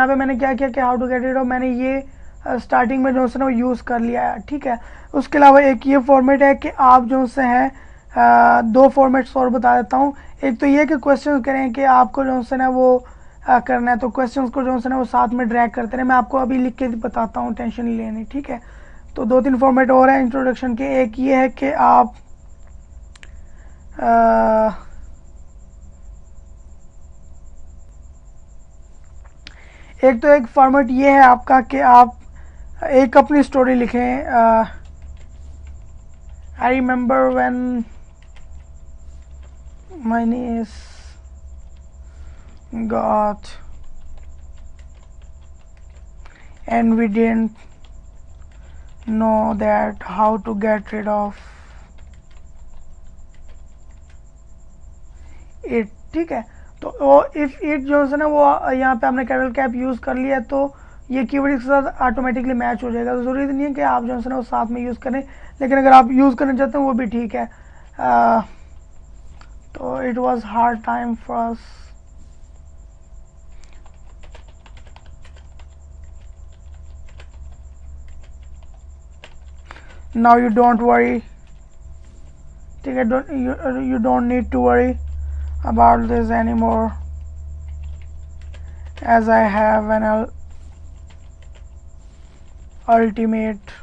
पे मैंने क्या किया कि how to get rid of, मैंने ये स्टार्टिंग में जो है ना वो यूज़ कर लिया है, ठीक है। उसके अलावा एक ये फॉर्मेट है कि आप जो से है दो फॉर्मेट्स और बता देता हूँ। एक तो ये कि क्वेश्चन करें कि आपको जो है ना वो करना है, तो क्वेश्चंस को जो है ना वो साथ में ड्रैग करते रहे। मैं आपको अभी लिख के बताता हूँ, टेंशन नहीं लेनी, ठीक है। तो 2-3 फॉर्मेट और है इंट्रोडक्शन के। एक ये है कि आप एक तो एक फॉर्मेट ये है आपका कि आप एक अपनी स्टोरी लिखें। I remember when my niece got and we didn't know that how to get rid of it, ठीक है। तो वो इफ इट जो है ना वो यहाँ पे आपने कैरल कैप यूज़ कर लिया, तो ये कीवर्ड के साथ ऑटोमेटिकली मैच हो जाएगा। तो ज़रूरी नहीं है कि आप जो है ना वो साथ में यूज़ करें, लेकिन अगर आप यूज़ करना चाहते हैं वो भी ठीक है। तो it was hard time for us. Now you don't worry, ठीक है। You don't need to worry about this anymore, as I have an ultimate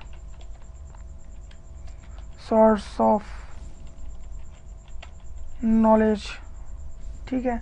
source of knowledge, ठीक है।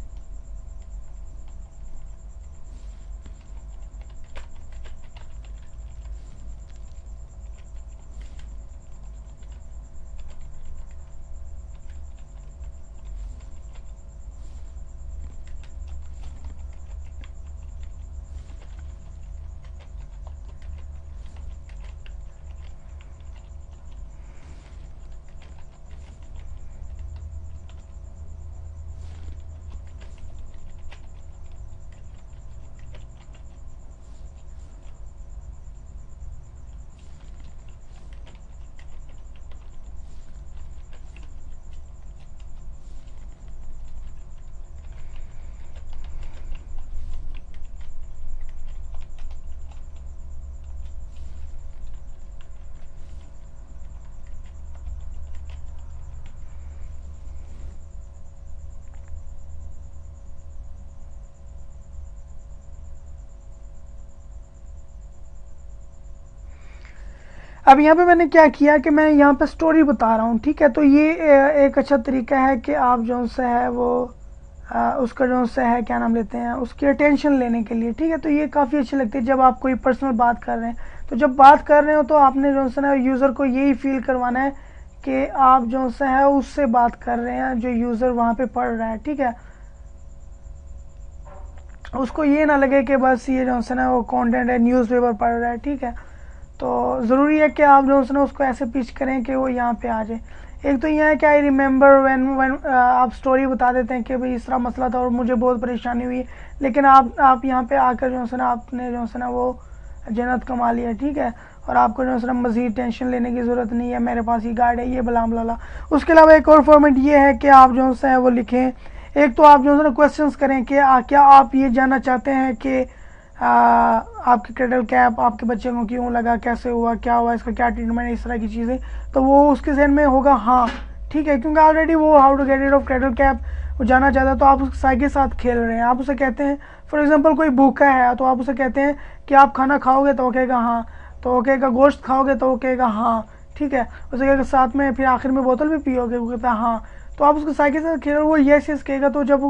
अब यहाँ पे मैंने क्या किया कि मैं यहाँ पे स्टोरी बता रहा हूँ, ठीक है। तो ये एक अच्छा तरीका है कि आप जो से है वो उसका जो सा है क्या नाम लेते हैं, उसकी अटेंशन लेने के लिए, ठीक है। तो ये काफ़ी अच्छी लगती है जब आप कोई पर्सनल बात कर रहे हैं। तो जब बात कर रहे हो तो आपने जो सा ना यूज़र को यही फील करवाना है कि आप जो सा है उससे बात कर रहे हैं जो यूज़र वहाँ पे पढ़ रहा है, ठीक है। उसको ये ना लगे कि बस ये जो सा ना वो कंटेंट है न्यूज़पेपर पढ़ रहा है, ठीक है। तो ज़रूरी है कि आप जो है ना उसको ऐसे पिच करें कि वो यहाँ पे आ जाए। एक तो ये है कि आई रिमेंबर व्हेन आप स्टोरी बता देते हैं कि भाई इस तरह मसला था और मुझे बहुत परेशानी हुई, लेकिन आप यहाँ पे आकर जो है ना आपने जो है ना वो जन्नत कमा लिया, ठीक है। और आपको जो है ना मज़ीद टेंशन लेने की ज़रूरत नहीं है, मेरे पास ये गाइड है, ये बलाम लाला। उसके अलावा एक और फॉर्मेट ये है कि आप जो है वो लिखें, एक तो आप जो है ना क्वेश्चंस करें कि क्या आप ये जानना चाहते हैं कि आपके क्रैडल कैप आपके बच्चे को क्यों लगा, कैसे हुआ, क्या हुआ, इसका क्या ट्रीटमेंट है, इस तरह की चीज़ें। तो वो उसके जहन में होगा हाँ, ठीक है, क्योंकि ऑलरेडी वो how to get rid of cradle cap वो जानना चाहता है। तो आप उसके साइड के साथ खेल रहे हैं। आप उसे कहते हैं फॉर एग्जांपल कोई भूखा है तो आप उसे कहते हैं कि आप खाना खाओगे, तो वो कहेगा हाँ। तो वो कहेगा गोश्त खाओगे, तो वो कहेगा हाँ, ठीक है। उसे कहेगा साथ में फिर आखिर में बोतल भी पियोगे, वो कहता है हाँ। तो आप उसके साइड के साथ खेल रहे हो, वो यस यस कहेगा। तो जब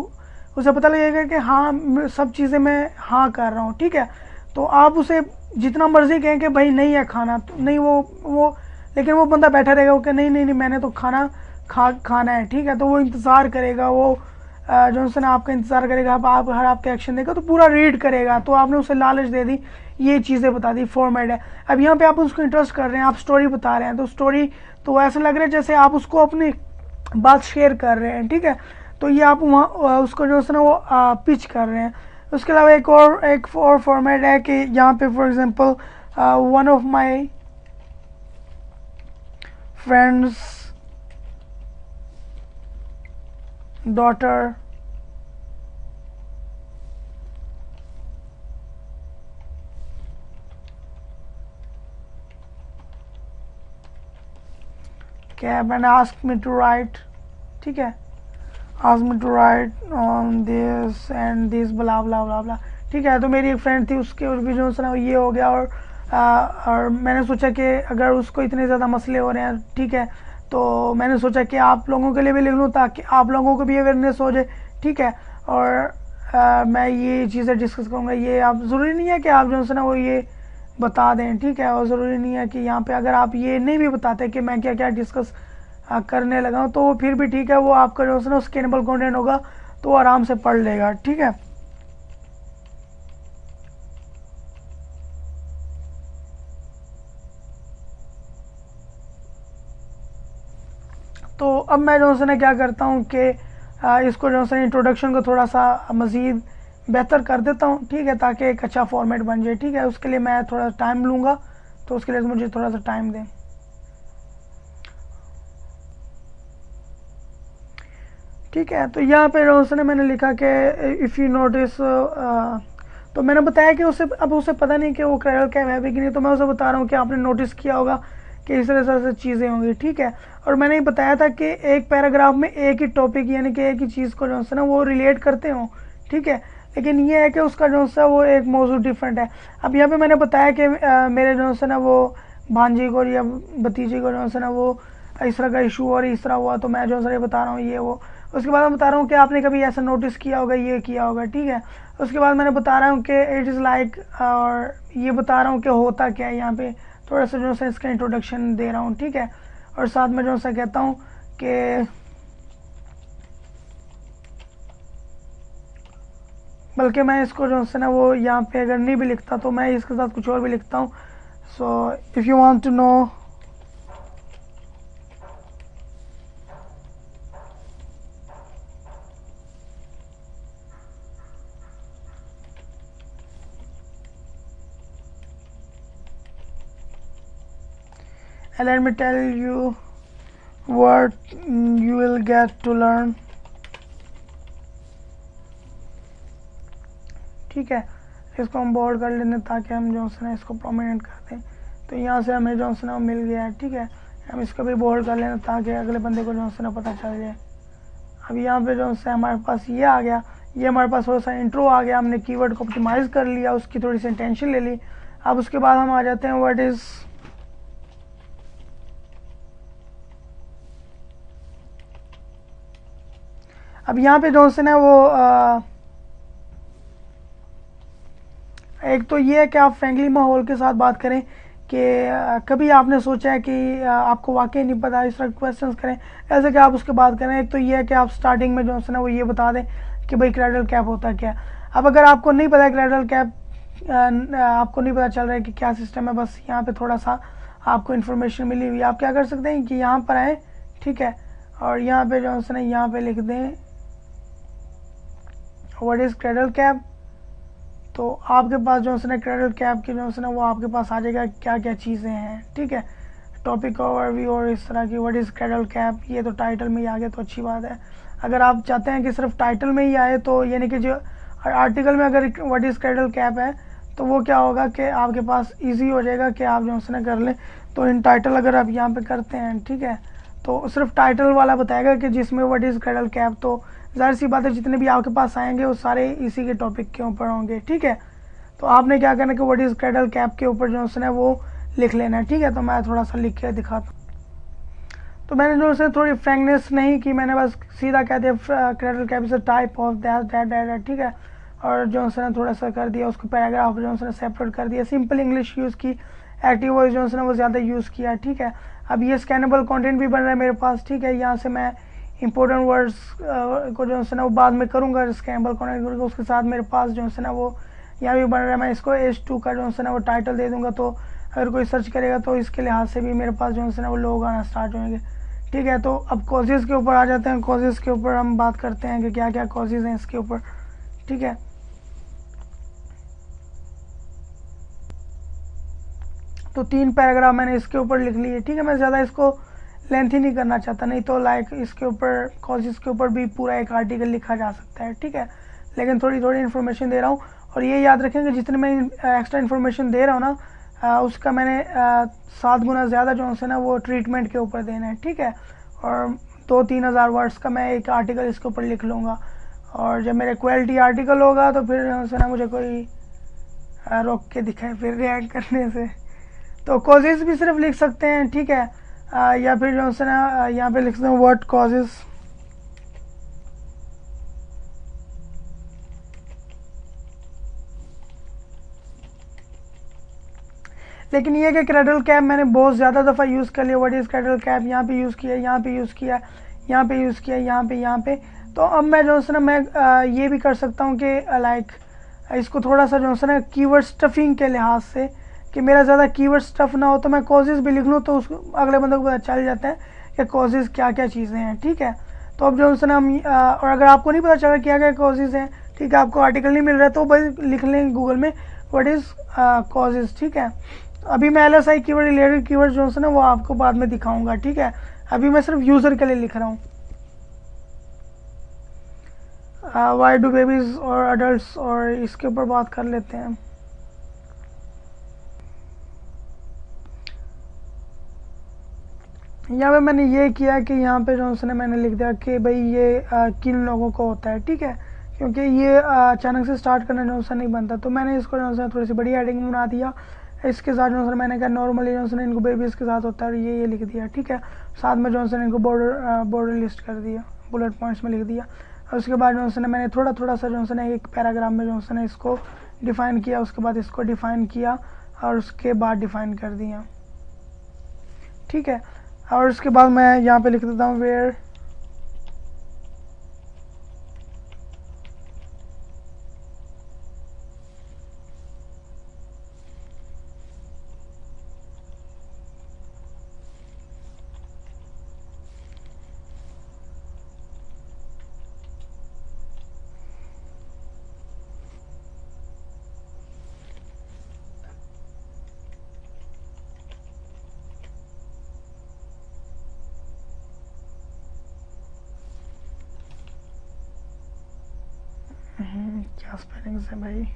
उसे पता लगेगा कि हाँ सब चीज़ें मैं हाँ कर रहा हूँ, ठीक है। तो आप उसे जितना मर्जी कहें कि भाई नहीं है खाना, तो नहीं वो लेकिन वो बंदा बैठा रहेगा कि नहीं नहीं नहीं मैंने तो खाना है, ठीक है। तो वो इंतज़ार करेगा, वो जॉनसन आपका इंतज़ार करेगा, आप हर आपके एक्शन देगा, तो पूरा रीड करेगा। तो आपने उसे लालच दे दी, ये चीज़ें बता दी, फॉर्मेट है। अब यहाँ पे आप उसको इंटरेस्ट कर रहे हैं, आप स्टोरी बता रहे हैं, तो स्टोरी तो ऐसा लग रहा है जैसे आप उसको अपनी बात शेयर कर रहे हैं, ठीक है। तो ये आप वहाँ उसको जो है ना वो पिच कर रहे हैं। उसके अलावा एक और फॉर्मेट है कि यहाँ पे for example one of my friends daughter came and asked me to write, ठीक है, asked me to write on this and this blah blah blah blah, ठीक है। तो मेरी एक फ्रेंड थी, उसके और भी जो है ये हो गया। और मैंने सोचा कि अगर उसको इतने ज़्यादा मसले हो रहे हैं, ठीक है, तो मैंने सोचा कि आप लोगों के लिए भी लिख लूँ ताकि आप लोगों को भी अवेयरनेस हो जाए, ठीक है। और मैं ये चीज़ें डिस्कस करूँगा। ये आप ज़रूरी नहीं है कि आप जो है ना वो ये बता दें, ठीक है। और ज़रूरी नहीं है कि यहाँ पे अगर आप ये नहीं भी बताते कि मैं क्या क्या डिस्कस करने लगा हूँ, तो फिर भी ठीक है, वो आपका जो है ना स्कैनेबल कंटेंट होगा तो वो आराम से पढ़ लेगा, ठीक है। तो अब मैं जो है ना क्या करता हूँ कि इसको जो है इंट्रोडक्शन को थोड़ा सा मज़ीद बेहतर कर देता हूँ, ठीक है, ताकि एक अच्छा फॉर्मेट बन जाए, ठीक है। उसके लिए मैं थोड़ा टाइम लूँगा, तो उसके लिए मुझे थोड़ा सा टाइम दें, ठीक है। तो यहाँ पे जो है मैंने लिखा कि इफ़ यू नोटिस, तो मैंने बताया कि उसे पता नहीं कि वो क्रैडल कैप है कि नहीं, तो मैं उसे बता रहा हूँ कि आपने नोटिस किया होगा कि इस तरह से चीज़ें होंगी, ठीक है। और मैंने ये बताया था कि एक पैराग्राफ में एक ही टॉपिक यानी कि एक ही चीज़ को जो है ना वो रिलेट करते हों, ठीक है। लेकिन ये है कि उसका जो है वो एक मौजू डिफरेंट है। अब यहाँ पे मैंने बताया कि मेरे जो है ना वो भांजी को या भतीजे को जो है ना वो इस तरह का इशू और इस तरह हुआ, तो मैं जो है ये बता रहा हूँ ये वो। उसके बाद मैं बता रहा हूँ कि आपने कभी ऐसा नोटिस किया होगा, ये किया होगा, ठीक है। उसके बाद मैंने बता रहा हूँ कि इट इज़ लाइक, और ये बता रहा हूँ कि होता क्या है यहाँ पे, थोड़ा सा जो है इसका इंट्रोडक्शन दे रहा हूँ, ठीक है। और साथ में जो है कहता हूँ कि बल्कि मैं इसको जो है ना वो यहाँ पे अगर नहीं भी लिखता तो मैं इसके साथ कुछ और भी लिखता हूँ। So if you want to know let me tell you what you will get to learn, ठीक है। इसको हम बोल्ड कर लेते हैं ताकि हम जो है इसको प्रोमिनेंट कर दें। तो यहाँ से हमें जो है मिल गया है, ठीक है। हम इसको भी बोल्ड कर लेना ताकि अगले बंदे को जो है पता चल जाए। अब यहाँ पे जो है हमारे पास ये आ गया, ये हमारे पास थोड़ा सा इंट्रो आ गया, हमने कीवर्ड को ऑप्टिमाइज़ कर लिया, उसकी थोड़ी सी इंटेंशन ले ली। अब उसके बाद हम आ जाते हैं व्हाट इज़, अब यहाँ पे जो है वो एक तो ये है कि आप फ्रेंकली माहौल के साथ बात करें कि कभी आपने सोचा है कि आपको वाकई नहीं पता, इस तरह क्वेश्चंस करें ऐसे कि आप उसके बाद करें। एक तो ये है कि आप स्टार्टिंग में जो है ना वो ये बता दें कि भाई क्रैडल कैप होता क्या है। अब अगर आपको नहीं पता क्रैडल कैप, आपको नहीं पता चल रहा है कि क्या सिस्टम है, बस यहाँ पे थोड़ा सा आपको इन्फॉर्मेशन मिली हुई है, आप क्या कर सकते हैं कि यहाँ पर आए, ठीक है, और यहाँ पे जो है ना यहाँ पे लिख दें व्हाट इज़ क्रैडल कैप। तो आपके पास जो है ना क्रैडल कैप की जो है ना वो आपके पास आ जाएगा क्या क्या चीज़ें हैं, ठीक है, टॉपिक ओवरव्यू और इस तरह की व्हाट इज़ क्रैडल कैप। ये तो टाइटल में ही आ गया तो अच्छी बात है। अगर आप चाहते हैं कि सिर्फ टाइटल में ही आए तो यानी कि जो आर्टिकल में अगर व्हाट इज़ क्रैडल कैप है तो वो क्या होगा कि आपके पास इजी हो जाएगा कि आप जो है ना कर लें। तो इन टाइटल अगर आप यहाँ पे करते हैं, ठीक है, तो सिर्फ टाइटल वाला बताएगा कि जिसमें व्हाट इज़ क्रैडल कैप, तो जाहिर सी बात है जितने भी आपके पास आएंगे वो सारे इसी के टॉपिक के ऊपर होंगे, ठीक है। तो आपने क्या करना है कि व्हाट इज़ क्रैडल कैप के ऊपर जो है वो लिख लेना है, ठीक है। तो मैं थोड़ा सा लिख के दिखाता हूँ। तो मैंने जो है थोड़ी फ्रैंकनेस नहीं की, मैंने बस सीधा कह दिया cradle cap is a type of that, ठीक है। और जो है थोड़ा सा कर दिया उसको पैराग्राफ जो है सेपरेट कर दिया, सिंपल इंग्लिश यूज़ की, एक्टिव वॉइस जो है वो ज़्यादा यूज़ किया, ठीक है। अब ये स्कैनेबल कंटेंट भी बन रहा है मेरे पास, ठीक है। यहाँ से मैं इंपॉर्टेंट वर्ड्स को जो है ना वो बाद में करूँगा स्कैनेबल कंटेंट, उसके साथ मेरे पास जो है ना वो यहाँ भी बन रहा है। मैं इसको H2 का जो है ना वो टाइटल दे दूँगा, तो अगर कोई सर्च करेगा तो इसके लिहाज से भी मेरे पास जो है ना वो लोग आना स्टार्ट होंगे, ठीक है। तो अब कॉजेज़ के ऊपर आ जाते हैं। कॉजेज़ के ऊपर हम बात करते हैं कि क्या क्या कॉजेज़ हैं इसके ऊपर, ठीक है। तो 3 पैराग्राफ मैंने इसके ऊपर लिख लिए, ठीक है। मैं ज़्यादा इसको लेंथी नहीं करना चाहता, नहीं तो लाइक इसके ऊपर कॉजेज़ के ऊपर भी पूरा एक आर्टिकल लिखा जा सकता है, ठीक है। लेकिन थोड़ी थोड़ी इन्फॉर्मेशन दे रहा हूँ, और ये याद रखें कि जितने मैं एक्स्ट्रा इन्फॉर्मेशन दे रहा हूँ ना उसका मैंने 7 गुना ज़्यादा जो है ना वो ट्रीटमेंट के ऊपर देना है, ठीक है। और 2-3 हज़ार वर्ड्स का मैं एक आर्टिकल इसके ऊपर लिख लूँगा, और जब मेरे क्वालिटी आर्टिकल होगा तो फिर जो है ना मुझे कोई रोक के दिखाए फिर रिएक्ट करने से। तो कॉजेज़ भी सिर्फ लिख सकते हैं, ठीक है, या फिर जो है ना यहाँ पे लिख सकते हैं व्हाट कॉजेज़। लेकिन ये कि क्रैडल कैप मैंने बहुत ज़्यादा दफ़ा यूज़ कर लिया। व्हाट इज़ क्रैडल कैप, यहाँ पे यूज़ किया, यहाँ पे यूज़ किया, यहाँ पे यूज़ किया, यहाँ पे। तो अब मैं जो है ना मैं ये भी कर सकता हूँ कि लाइक इसको थोड़ा सा जो है ना कीवर्ड स्टफिंग के लिहाज से कि मेरा ज़्यादा कीवर्ड स्टफ ना हो, तो मैं कॉजेज़ भी लिख लूँ तो उसको अगले बंदे को पता चल जाता है कि कॉजेज़ क्या क्या चीज़ें हैं, ठीक है। तो अब जो है ना हम और अगर आपको नहीं पता चल रहा क्या क्या कॉजेज़ हैं, ठीक है, आपको आर्टिकल नहीं मिल रहा है तो भाई लिख लें गूगल में व्हाट इज़ कॉजेज़, ठीक है। अभी मैं LSI कीवर्ड रिलेटेड कीवर्ड जो है ना वो आपको बाद में दिखाऊंगा, ठीक है। अभी मैं सिर्फ यूज़र के लिए लिख रहा हूँ। वाई डू बेबीज और अडल्ट्स, और इसके ऊपर बात कर लेते हैं। यहाँ पे मैंने ये किया कि यहाँ पे जो है मैंने लिख दिया कि भाई ये किन लोगों को होता है, ठीक है, क्योंकि ये अचानक से स्टार्ट करना जो है नहीं बनता। तो मैंने इसको जो है थोड़ी सी बड़ी हेडिंग बना दिया। इसके साथ जो है मैंने कहा नॉर्मली जो है इनको बेबीज़ के साथ होता है, ये लिख दिया, ठीक है। साथ में जो है इनको बॉर्डर लिस्ट कर दिया, बुलेट पॉइंट्स में लिख दिया। और उसके बाद जो है मैंने थोड़ा थोड़ा सा जो है एक पैराग्राफ में जो है इसको डिफ़ाइन किया, उसके बाद इसको डिफ़ाइन किया, और उसके बाद डिफ़ाइन कर दिया, ठीक है। और उसके बाद मैं यहाँ पे लिख देता हूँ वेयर क्या स्पेलिंग्स है भाई।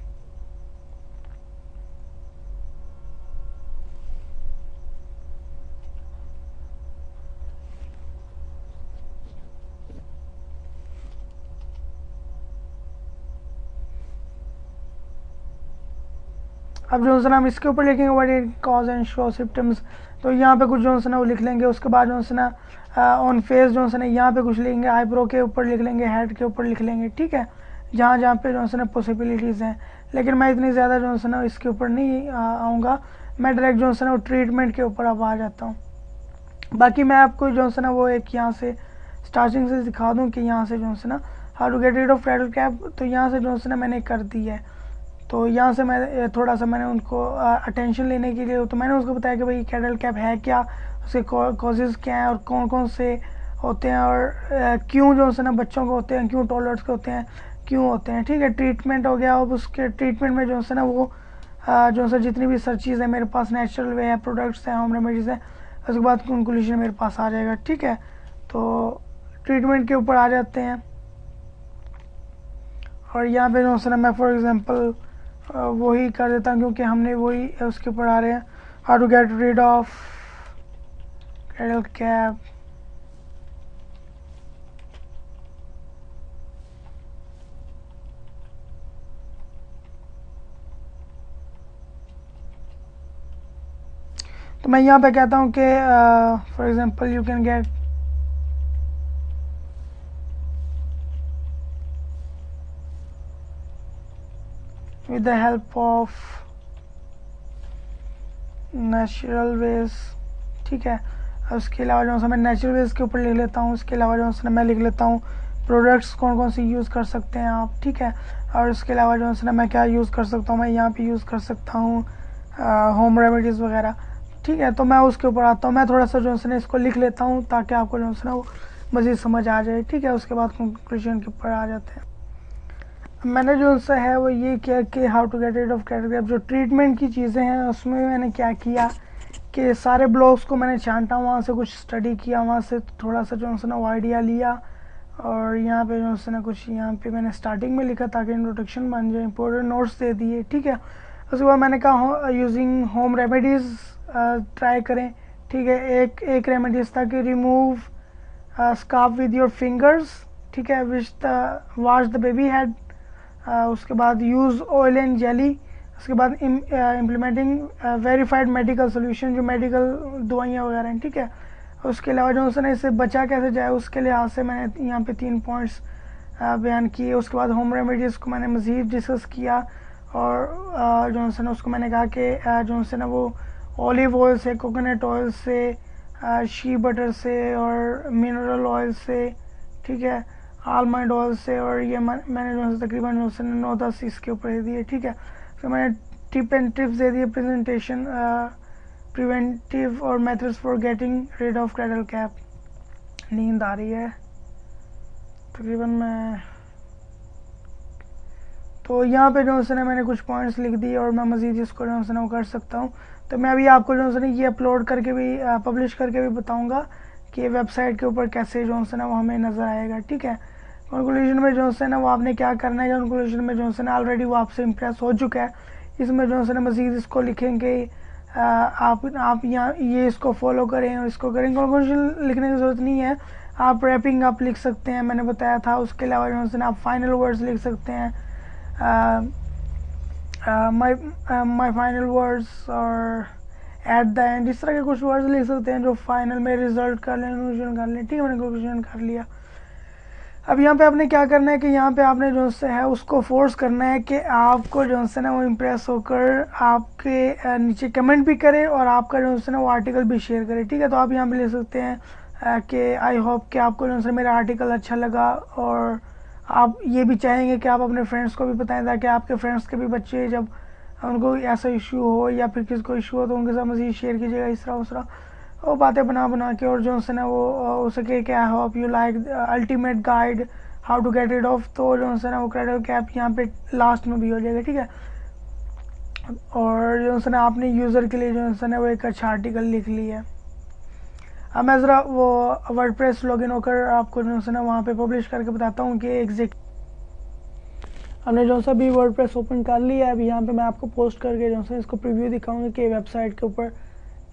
अब जो है ना हम इसके ऊपर लिखेंगे what is cause and show symptoms, तो यहाँ पे कुछ जो है ना वो लिख लेंगे। उसके बाद जो है ना ऑन फेस जो है ना यहाँ पे कुछ लिखेंगे, आईब्रो के ऊपर लिख लेंगे, हेड के ऊपर लिख लेंगे, ठीक है, जहाँ जहाँ पे जो है ना पॉसिबिलिटीज़ हैं। लेकिन मैं इतनी ज़्यादा जो है ना इसके ऊपर नहीं आऊँगा, मैं डायरेक्ट जो है ना वो ट्रीटमेंट के ऊपर अब आ जाता हूँ। बाकी मैं आपको जो है ना वो एक यहाँ से स्टार्टिंग से दिखा दूँ कि यहाँ से जो है ना how to get rid of cradle cap, तो यहाँ से जो है ना मैंने कर दी है। तो यहाँ से मैं थोड़ा सा मैंने उनको अटेंशन लेने के लिए, तो मैंने उसको बताया कि भाई क्रेडल कैप है क्या, उसके कॉजेज़ क्या हैं और कौन कौन से होते हैं, और क्यों जो है ना बच्चों को होते हैं, क्यों टॉयलेट्स के होते हैं, क्यों होते हैं, ठीक है। ट्रीटमेंट हो गया। अब उसके ट्रीटमेंट में जो है ना वो जो है जितनी भी सर चीज़ है मेरे पास, नेचुरल वे है, प्रोडक्ट्स हैं, होम रेमेडीज़ है, उसके बाद कंक्लूजन मेरे पास आ जाएगा, ठीक है। तो ट्रीटमेंट के ऊपर आ जाते हैं, और यहाँ पे जो है ना मैं फॉर एग्जांपल वही कर देता हूँ क्योंकि हमने वही उसके ऊपर आ रहे हैं, how to get rid of cradle cap. तो मैं यहाँ पे कहता हूँ कि for example you can get with the help of natural ways, ठीक है। उसके अलावा जो है मैं नेचुरल वेज के ऊपर लिख लेता हूँ। उसके अलावा जो है मैं लिख लेता हूँ प्रोडक्ट्स कौन कौन से यूज़ कर सकते हैं आप, ठीक है। और उसके अलावा जो है मैं क्या यूज़ कर सकता हूँ, मैं यहाँ पे यूज़ कर सकता हूँ होम रेमेडीज़ वगैरह, ठीक है। तो मैं उसके ऊपर आता हूँ, मैं थोड़ा सा जो है इसको लिख लेता हूँ ताकि आपको जो है वो मज़ीद समझ आ जाए, ठीक है। उसके बाद कंक्लूजन के ऊपर आ जाते हैं। मैंने जो सा है वो ये किया कि how to get rid of cradle cap, जो ट्रीटमेंट की चीज़ें हैं उसमें मैंने क्या किया कि सारे ब्लॉग्स को मैंने छांटा, वहाँ से कुछ स्टडी किया, वहाँ से थोड़ा सा जो है ना वो आइडिया लिया, और यहाँ पे जो है ना कुछ यहाँ पे मैंने स्टार्टिंग में लिखा ताकि इंट्रोडक्शन बन जाए, इंपॉर्टेंट नोट्स दे दिए, ठीक है। उसके बाद मैंने कहा यूजिंग होम रेमेडीज़ ट्राई करें, ठीक है। एक रेमेडीज़ था कि remove scarf with your fingers, ठीक है, which the wash the baby head. उसके बाद यूज़ ऑयल एंड जेली। उसके बाद इम्प्लीमेंटिंग वेरीफाइड मेडिकल सोल्यूशन, जो मेडिकल दवाइयाँ वगैरह हैं, ठीक है। उसके अलावा जो है ना इससे बचा कैसे जाए उसके लिहाज से मैंने यहाँ पे 3 पॉइंट्स बयान किए। उसके बाद होम रेमेडीज़ को मैंने मज़ीद डिस्कस किया, और जो है ना उसको मैंने कहा कि जो है ना वो ऑलिव ऑयल से, कोकोनट ऑयल से, शी बटर से और मिनरल ऑयल से, ठीक है, आलमंड ऑयल से, और ये मैंने जो है तकरीबन जो है 9-10 इसके ऊपर दे दिए, ठीक है। तो मैंने टिप एंड टिप्स दे दिए, प्रेजेंटेशन, प्रिवेंटिव और methods for getting rid of cradle cap. नींद आ रही है तकरीबन मैं, तो यहाँ पे जो है ना मैंने कुछ पॉइंट्स लिख दिए, और मैं मज़ीद इसको जो है ना वो कर सकता हूँ। तो मैं अभी आपको जो है ना ये अपलोड करके भी पब्लिश करके भी बताऊँगा कि वेबसाइट के ऊपर कैसे जो है ना वो हमें नज़र आएगा, ठीक है। कंक्लूजन में जो है ना वो आपने क्या करना है, कंक्लूजन में जो है ना ऑलरेडी वो आपसे इम्प्रेस हो चुका है, इसमें जो है ना मज़ीद इसको लिखेंगे, आप यहाँ ये इसको फॉलो करें और इसको करें। कंक्लूजन लिखने की ज़रूरत नहीं है, आप रैपिंग अप लिख सकते हैं, मैंने बताया था। उसके अलावा जो है ना आप फाइनल वर्ड्स लिख सकते हैं, माई फाइनल वर्ड्स और एट द एंड, इस तरह के कुछ वर्ड्स लिख सकते हैं जो फाइनल में रिजल्ट कर लें, कंक्लूजन कर लें, ठीक है। मैंने कंक्लूजन कर लिया। अब यहाँ पे आपने क्या करना है कि यहाँ पे आपने जो है उसको फोर्स करना है कि आपको जो है ना वो इम्प्रेस होकर आपके नीचे कमेंट भी करे और आपका जो है ना वो आर्टिकल भी शेयर करे, ठीक है। तो आप यहाँ पे लिख सकते हैं कि आई होप कि आपको जो है मेरा आर्टिकल अच्छा लगा, और आप ये भी चाहेंगे कि आप अपने फ्रेंड्स को भी बताएं ताकि आपके फ्रेंड्स के भी बच्चे जब उनको ऐसा इशू हो या फिर किसी को इशू हो तो उनके साथ मज़ीद शेयर कीजिएगा, इस तरह उस तरह वो बातें बना के, और जो है ना वो हो सके कि I hope you like ultimate guide how to get rid of, तो जो है ना वो क्रेडल कैप यहाँ पे लास्ट में भी हो जाएगा, ठीक है। और जो है ना आपने यूज़र के लिए जो है ना वो एक अच्छा आर्टिकल लिख लिया है। अब मैं ज़रा वो वर्डप्रेस लॉगिन होकर आपको जो है ना वहाँ पे पब्लिश करके बताता हूँ कि एग्जैक्ट हमने जो सा भी वर्डप्रेस ओपन कर लिया है। अभी यहाँ पे मैं आपको पोस्ट करके जो है इसको प्रीव्यू दिखाऊंगा कि वेबसाइट के ऊपर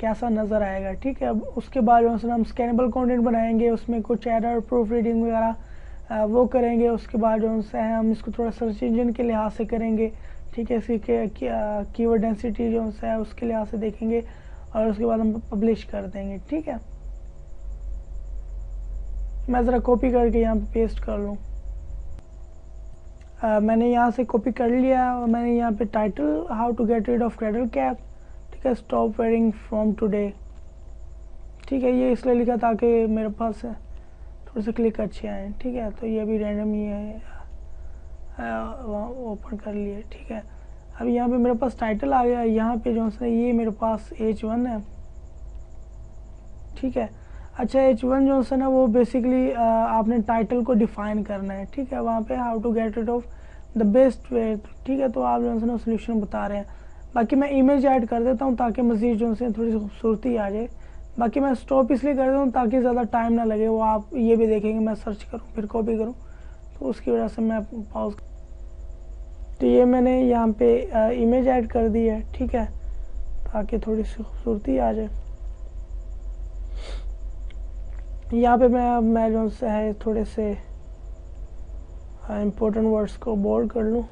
कैसा नज़र आएगा, ठीक है। अब उसके बाद जो है हम स्कैनेबल कंटेंट बनाएंगे, उसमें कुछ एरर प्रूफ रीडिंग वगैरह वो करेंगे। उसके बाद जो है हम इसको थोड़ा सर्च इंजन के लिहाज से करेंगे, ठीक है। इसकी कीवर्ड डेंसिटी जो है उसके लिहाज से देखेंगे और उसके बाद हम पब्लिश कर देंगे, ठीक है। मैं ज़रा कॉपी करके यहाँ पे पेस्ट कर लूँ। मैंने यहाँ से कॉपी कर लिया और मैंने यहाँ पे title how to get rid of cradle cap, ठीक है, स्टॉप वेयरिंग फ्रॉम टुडे, ठीक है। ये इसलिए लिखा ताकि मेरे पास थोड़े से क्लिक अच्छे आए, ठीक है। तो ये भी रैंडम ही है, वहाँ ओपन कर लिए, ठीक है। अब यहाँ पे मेरे पास टाइटल आ गया। यहाँ पे जो है ये मेरे पास H1 है, ठीक है। अच्छा, H1 जो है ना वो बेसिकली आपने टाइटल को डिफाइन करना है, ठीक है। वहाँ पे how to get rid of the best way, ठीक है। तो आप जो है ना सोल्यूशन बता रहे हैं। बाकी मैं इमेज ऐड कर देता हूँ ताकि मज़ीद जो है थोड़ी सी खूबसूरती आ जाए। बाकी मैं स्टॉप इसलिए कर देता हूँ ताकि ज़्यादा टाइम ना लगे, वो आप ये भी देखेंगे मैं सर्च करूँ फिर कॉपी करूँ, तो उसकी वजह से मैं पॉज। तो ये मैंने यहाँ पे इमेज ऐड कर दी है, ठीक है, ताकि थोड़ी सी खूबसूरती आ जाए। यहाँ पे मैं जो है थोड़े से इम्पोर्टेंट वर्ड्स को बोल्ड कर लूँ।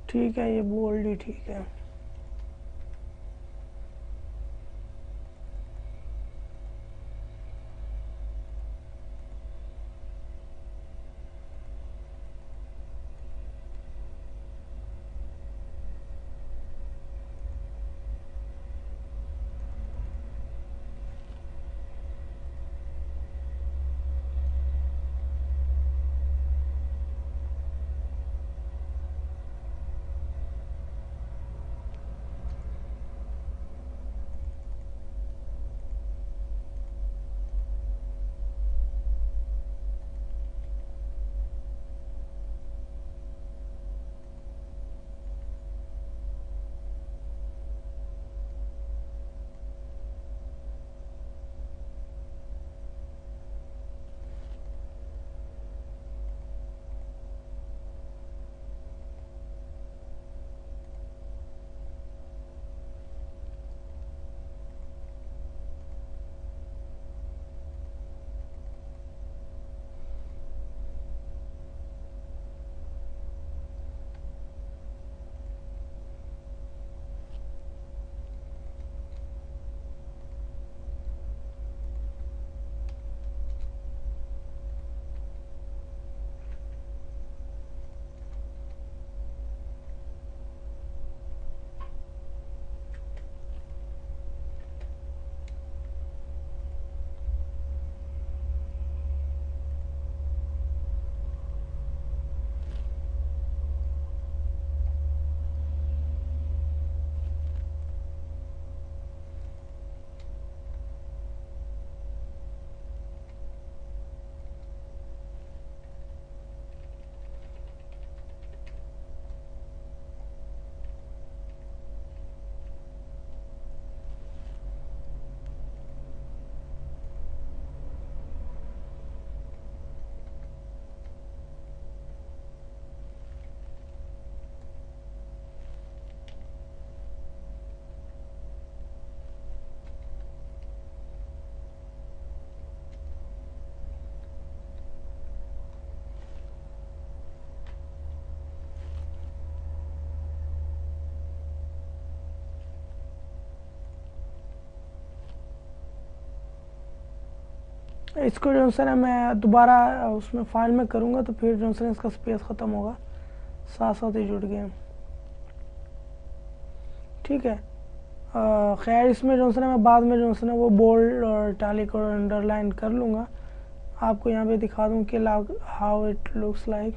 ठीक है, ये बोल्ड ही ठीक है। इसको जो है ना मैं दोबारा उसमें फाइल में करूँगा तो फिर जो है इसका स्पेस ख़त्म होगा, साथ साथ ही जुड़ गए। ठीक है, खैर इसमें जो है ना मैं बाद में जो है ना वो बोल्ड और इटैलिक और अंडरलाइन कर लूँगा। आपको यहाँ पे दिखा दूँ कि हाउ इट लुक्स लाइक।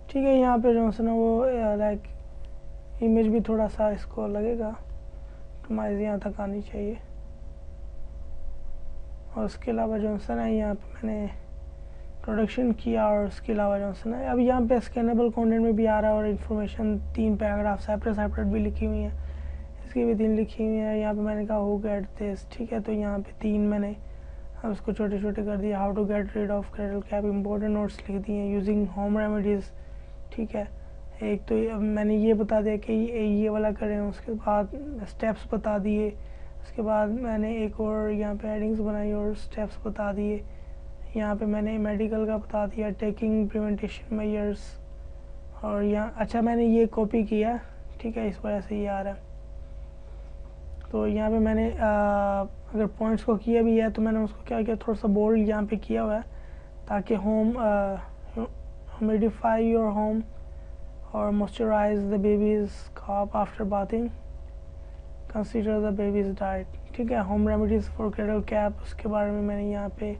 ठीक है, यहाँ पे जो है ना वो लाइक इमेज भी थोड़ा सा इसको लगेगा, कमाइज यहाँ तक आनी चाहिए। और उसके अलावा जो है ना यहाँ पे मैंने प्रोडक्शन किया, और उसके अलावा जो है ना अब यहाँ पे स्कैनेबल कंटेंट में भी आ रहा है, और इन्फॉर्मेशन 3 पैराग्राफ सेपरेट भी लिखी हुई है, इसकी भी 3 लिखी हुई है। यहाँ पे मैंने कहा हु गेट दिस, ठीक है, तो यहाँ पे 3 मैंने अब उसको छोटे छोटे कर दिया। How to get rid of cradle cap, important notes लिख दिए यूजिंग होम रेमेडीज़। ठीक है, एक तो मैंने ये बता दिया कि ये वाला करें, उसके बाद स्टेप्स बता दिए, उसके बाद मैंने एक और यहाँ पे हेडिंग्स बनाई और स्टेप्स बता दिए। यहाँ पे मैंने मेडिकल का बता दिया, टेकिंग प्रिवेंटेशन मेजर्स। और यहाँ अच्छा मैंने ये कॉपी किया, ठीक है, इस वजह से ये आ रहा है। तो यहाँ पे मैंने अगर पॉइंट्स को किया भी है तो मैंने उसको क्या किया, थोड़ा सा बोल्ड यहाँ पे किया हुआ है, ताकि होम ह्यूमिडिफाई योर होम और moisturise the baby's scalp after bathing, consider the baby's diet. ठीक है, home remedies for cradle cap, उसके बारे में मैंने यहाँ पे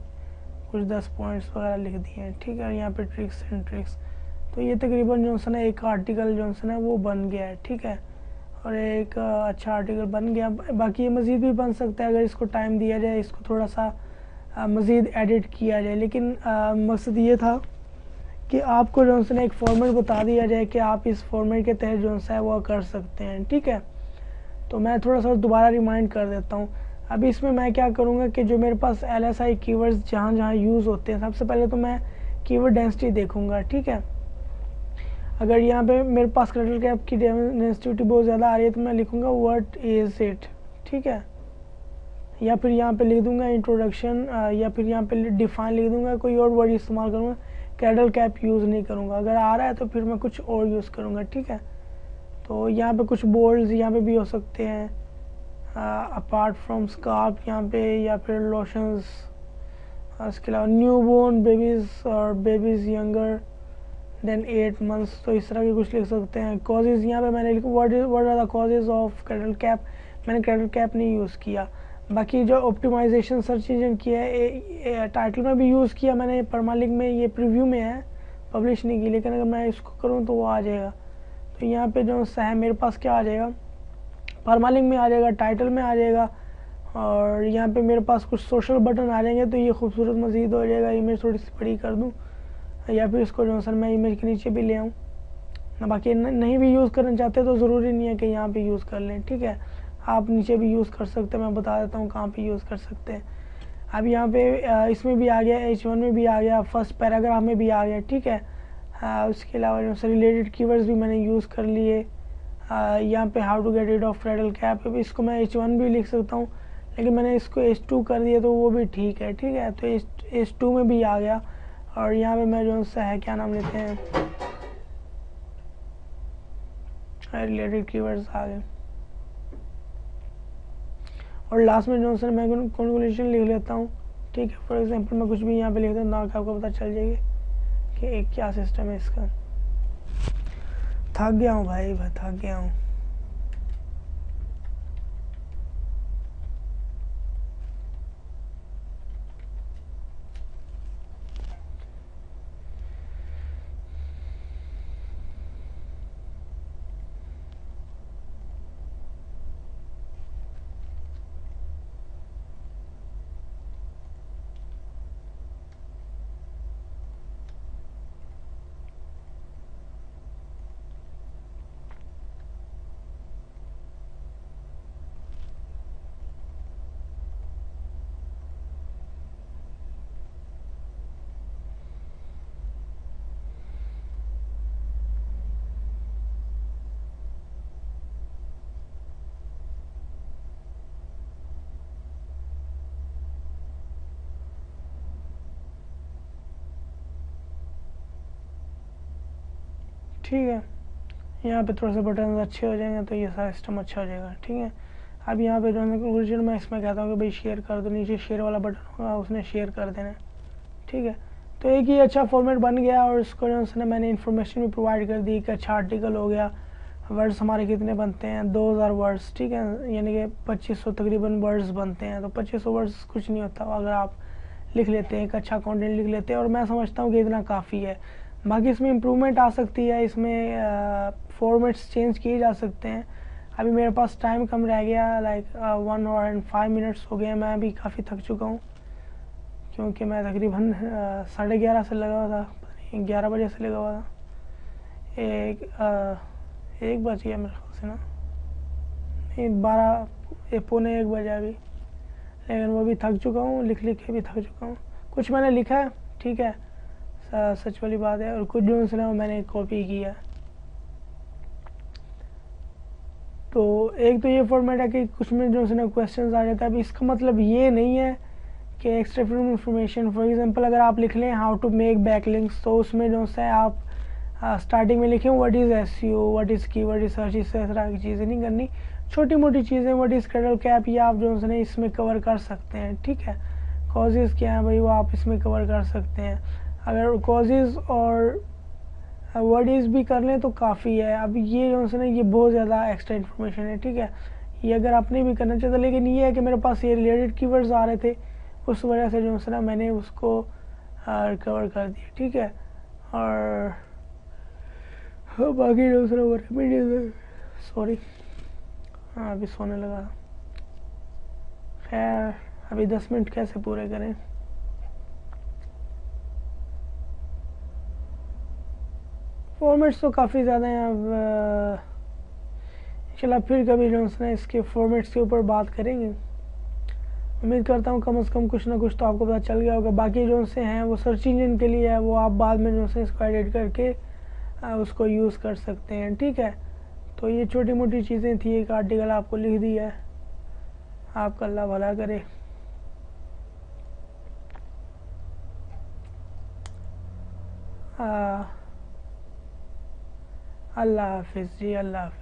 कुछ 10 पॉइंट्स वगैरह लिख दिए हैं। ठीक है, यहाँ पे ट्रिक्स एंड ट्रिक्स। तो ये तकरीबन जो है ना एक आर्टिकल जो है ना वो बन गया है। ठीक है, और एक अच्छा आर्टिकल बन गया। बाकी ये मज़ीद भी बन सकता है अगर इसको टाइम दिया जाए, इसको थोड़ा सा मज़ीद एडिट किया जाए। लेकिन मकसद ये था कि आपको जो है ना एक फॉर्मेट बता दिया जाए कि आप इस फॉर्मेट के तहत जो है वो कर सकते हैं। ठीक है, तो मैं थोड़ा सा दोबारा रिमाइंड कर देता हूँ। अभी इसमें मैं क्या करूँगा कि जो मेरे पास LSI कीवर्ड्स जहाँ जहाँ यूज़ होते हैं, सबसे पहले तो मैं कीवर्ड डेंसिटी देखूँगा। ठीक है, अगर यहाँ पे मेरे पास क्रैडल कैप की डेंसिटी बहुत ज़्यादा आ रही है तो मैं लिखूँगा व्हाट इज़ इट। ठीक है, या फिर यहाँ पे लिख दूँगा इंट्रोडक्शन, या फिर यहाँ पे डिफाइन लिख दूँगा, कोई और वर्ड इस्तेमाल करूँगा, क्रैडल कैप यूज़ नहीं करूँगा। अगर आ रहा है तो फिर मैं कुछ और यूज़ करूँगा। ठीक है, तो यहाँ पे कुछ बोल्ड्स यहाँ पे भी हो सकते हैं, अपार्ट फ्रॉम स्कार्फ यहाँ पे, या फिर लोशंस। इसके अलावा न्यू बोर्न बेबीज़ और बेबीज़ यंगर देन 8 मंथ्स, तो इस तरह के कुछ लिख सकते हैं। कॉजेज़ यहाँ पे मैंने लिखा what are the causes of cradle cap, मैंने क्रैडल कैप नहीं यूज़ किया। बाकी जो ऑप्टिमाइजेशन सर्च इंजन किया है, टाइटल में भी यूज़ किया मैंने, परमालिंक में, ये प्रीव्यू में है, पब्लिश नहीं की, लेकिन अगर मैं इसको करूँ तो वो आ जाएगा। तो यहाँ पे जो है मेरे पास क्या आ जाएगा, परमालिंक में आ जाएगा, टाइटल में आ जाएगा, और यहाँ पे मेरे पास कुछ सोशल बटन आ जाएंगे, तो ये खूबसूरत मज़ीद हो जाएगा। इमेज थोड़ी सी बड़ी कर दूँ, या फिर इसको जो सर मैं इमेज के नीचे भी ले आऊँ ना। बाकी नहीं भी यूज़ करना चाहते तो ज़रूरी नहीं है कि यहाँ पे यूज़ कर लें। ठीक है, आप नीचे भी यूज़ कर सकते हैं, मैं बता देता हूँ कहाँ पे यूज़ कर सकते हैं। अब यहाँ पे इसमें भी आ गया, H1 में भी आ गया, फर्स्ट पैराग्राफ में भी आ गया। ठीक है, उसके अलावा जो सर रिलेटेड कीवर्ड्स भी मैंने यूज़ कर लिए। यहाँ पे how to get rid of cradle cap, इसको मैं H1 भी लिख सकता हूँ, लेकिन मैंने इसको H2 कर दिया तो वो भी ठीक है। ठीक है, तो H2 में भी आ गया। और यहाँ पे मैं जो है क्या नाम लेते हैं, रिलेटेड कीवर्ड्स आ गए। और लास्ट में जो है मैं कंक्लूजन लिख लेता हूँ। ठीक है, फॉर एग्जांपल मैं कुछ भी यहाँ पे लिख देता हूँ, आपको पता चल जाएगी कि एक क्या सिस्टम है इसका। थक गया हूँ भाई, थक गया हूँ। ठीक है, यहाँ पे थोड़े से बटन अच्छे हो जाएंगे तो ये सारा सिस्टम अच्छा हो जाएगा। ठीक है, अब यहाँ पे जो है ओरिजिनल मैं इसमें कहता हूँ कि भाई शेयर कर दो, नीचे शेयर वाला बटन होगा उसने शेयर कर देना। ठीक है, तो एक ही अच्छा फॉर्मेट बन गया और इसको जो है मैंने इन्फॉर्मेशन भी प्रोवाइड कर दी कि अच्छा आर्टिकल हो गया, वर्ड्स हमारे कितने बनते हैं 2000 वर्ड्स। ठीक है, यानी कि 2500 तकरीबन वर्ड्स बनते हैं। तो 2500 वर्ड्स कुछ नहीं होता अगर आप लिख लेते हैं, एक अच्छा कंटेंट लिख लेते हैं, और मैं समझता हूँ कि इतना काफ़ी है। बाकी इसमें इम्प्रूवमेंट आ सकती है, इसमें फॉर्मेट्स चेंज किए जा सकते हैं। अभी मेरे पास टाइम कम रह गया, लाइक 1 hour and 5 minutes हो गए। मैं अभी काफ़ी थक चुका हूँ क्योंकि मैं तकरीबन 11:30 से लगा हुआ था, 11 बजे से लगा हुआ था। एक बज गया मेरे ख्याल से ना, नहीं 12 पौने 1 बजे अभी। लेकिन वो भी थक चुका हूँ, लिख लिख के भी थक चुका हूँ। कुछ मैंने लिखा है, ठीक है, सच वाली बात है, और कुछ जो है वो मैंने कॉपी किया। तो एक तो ये फॉर्मेट है कि कुछ में जो है क्वेश्चंस आ जाता है। अभी इसका मतलब ये नहीं है कि एक्स्ट्रा इन्फॉर्मेशन, फॉर एग्जांपल अगर आप लिख लें हाउ टू मेक बैकलिंक्स, तो उसमें जो है आप स्टार्टिंग में लिखें what is SEO, what is keyword research, इस तरह की चीज़ें नहीं करनी। छोटी मोटी चीज़ें, व्हाट इज़ क्रैडल कैप, ये आप जो है इसमें कवर कर सकते हैं। ठीक है, कॉजेज़ क्या है भाई वो आप इसमें कवर कर सकते हैं। अगर कॉजेज़ और वर्ड इज़ भी कर लें तो काफ़ी है। अब ये जो है ना ये बहुत ज़्यादा एक्स्ट्रा इन्फॉर्मेशन है। ठीक है, ये अगर आपने भी करना चाहता, लेकिन ये है कि मेरे पास ये रिलेटेड कीवर्ड्स आ रहे थे, उस वजह से जो है ना मैंने उसको कवर कर दिया। ठीक है, और बाकी जो है रेमेडीज, सॉरी हाँ अभी सोने लगा। खैर अभी 10 मिनट कैसे पूरे करें। फॉर्मेट्स तो काफ़ी ज़्यादा हैं। अब चला फिर कभी जो है इसके फॉर्मेट्स के ऊपर बात करेंगे। उम्मीद करता हूँ कम से कम कुछ ना कुछ तो आपको पता चल गया होगा। बाकी जो से हैं वो सर्च इंजन के लिए है, वो आप बाद में जो है इसको एडिट करके उसको यूज़ कर सकते हैं। ठीक है, तो ये छोटी मोटी चीज़ें थी, एक आर्टिकल आपको लिख दिया है। आपका अल्लाह भला करे। अल्लाह हाफिज़ जी, अल्लाह हाफिज़।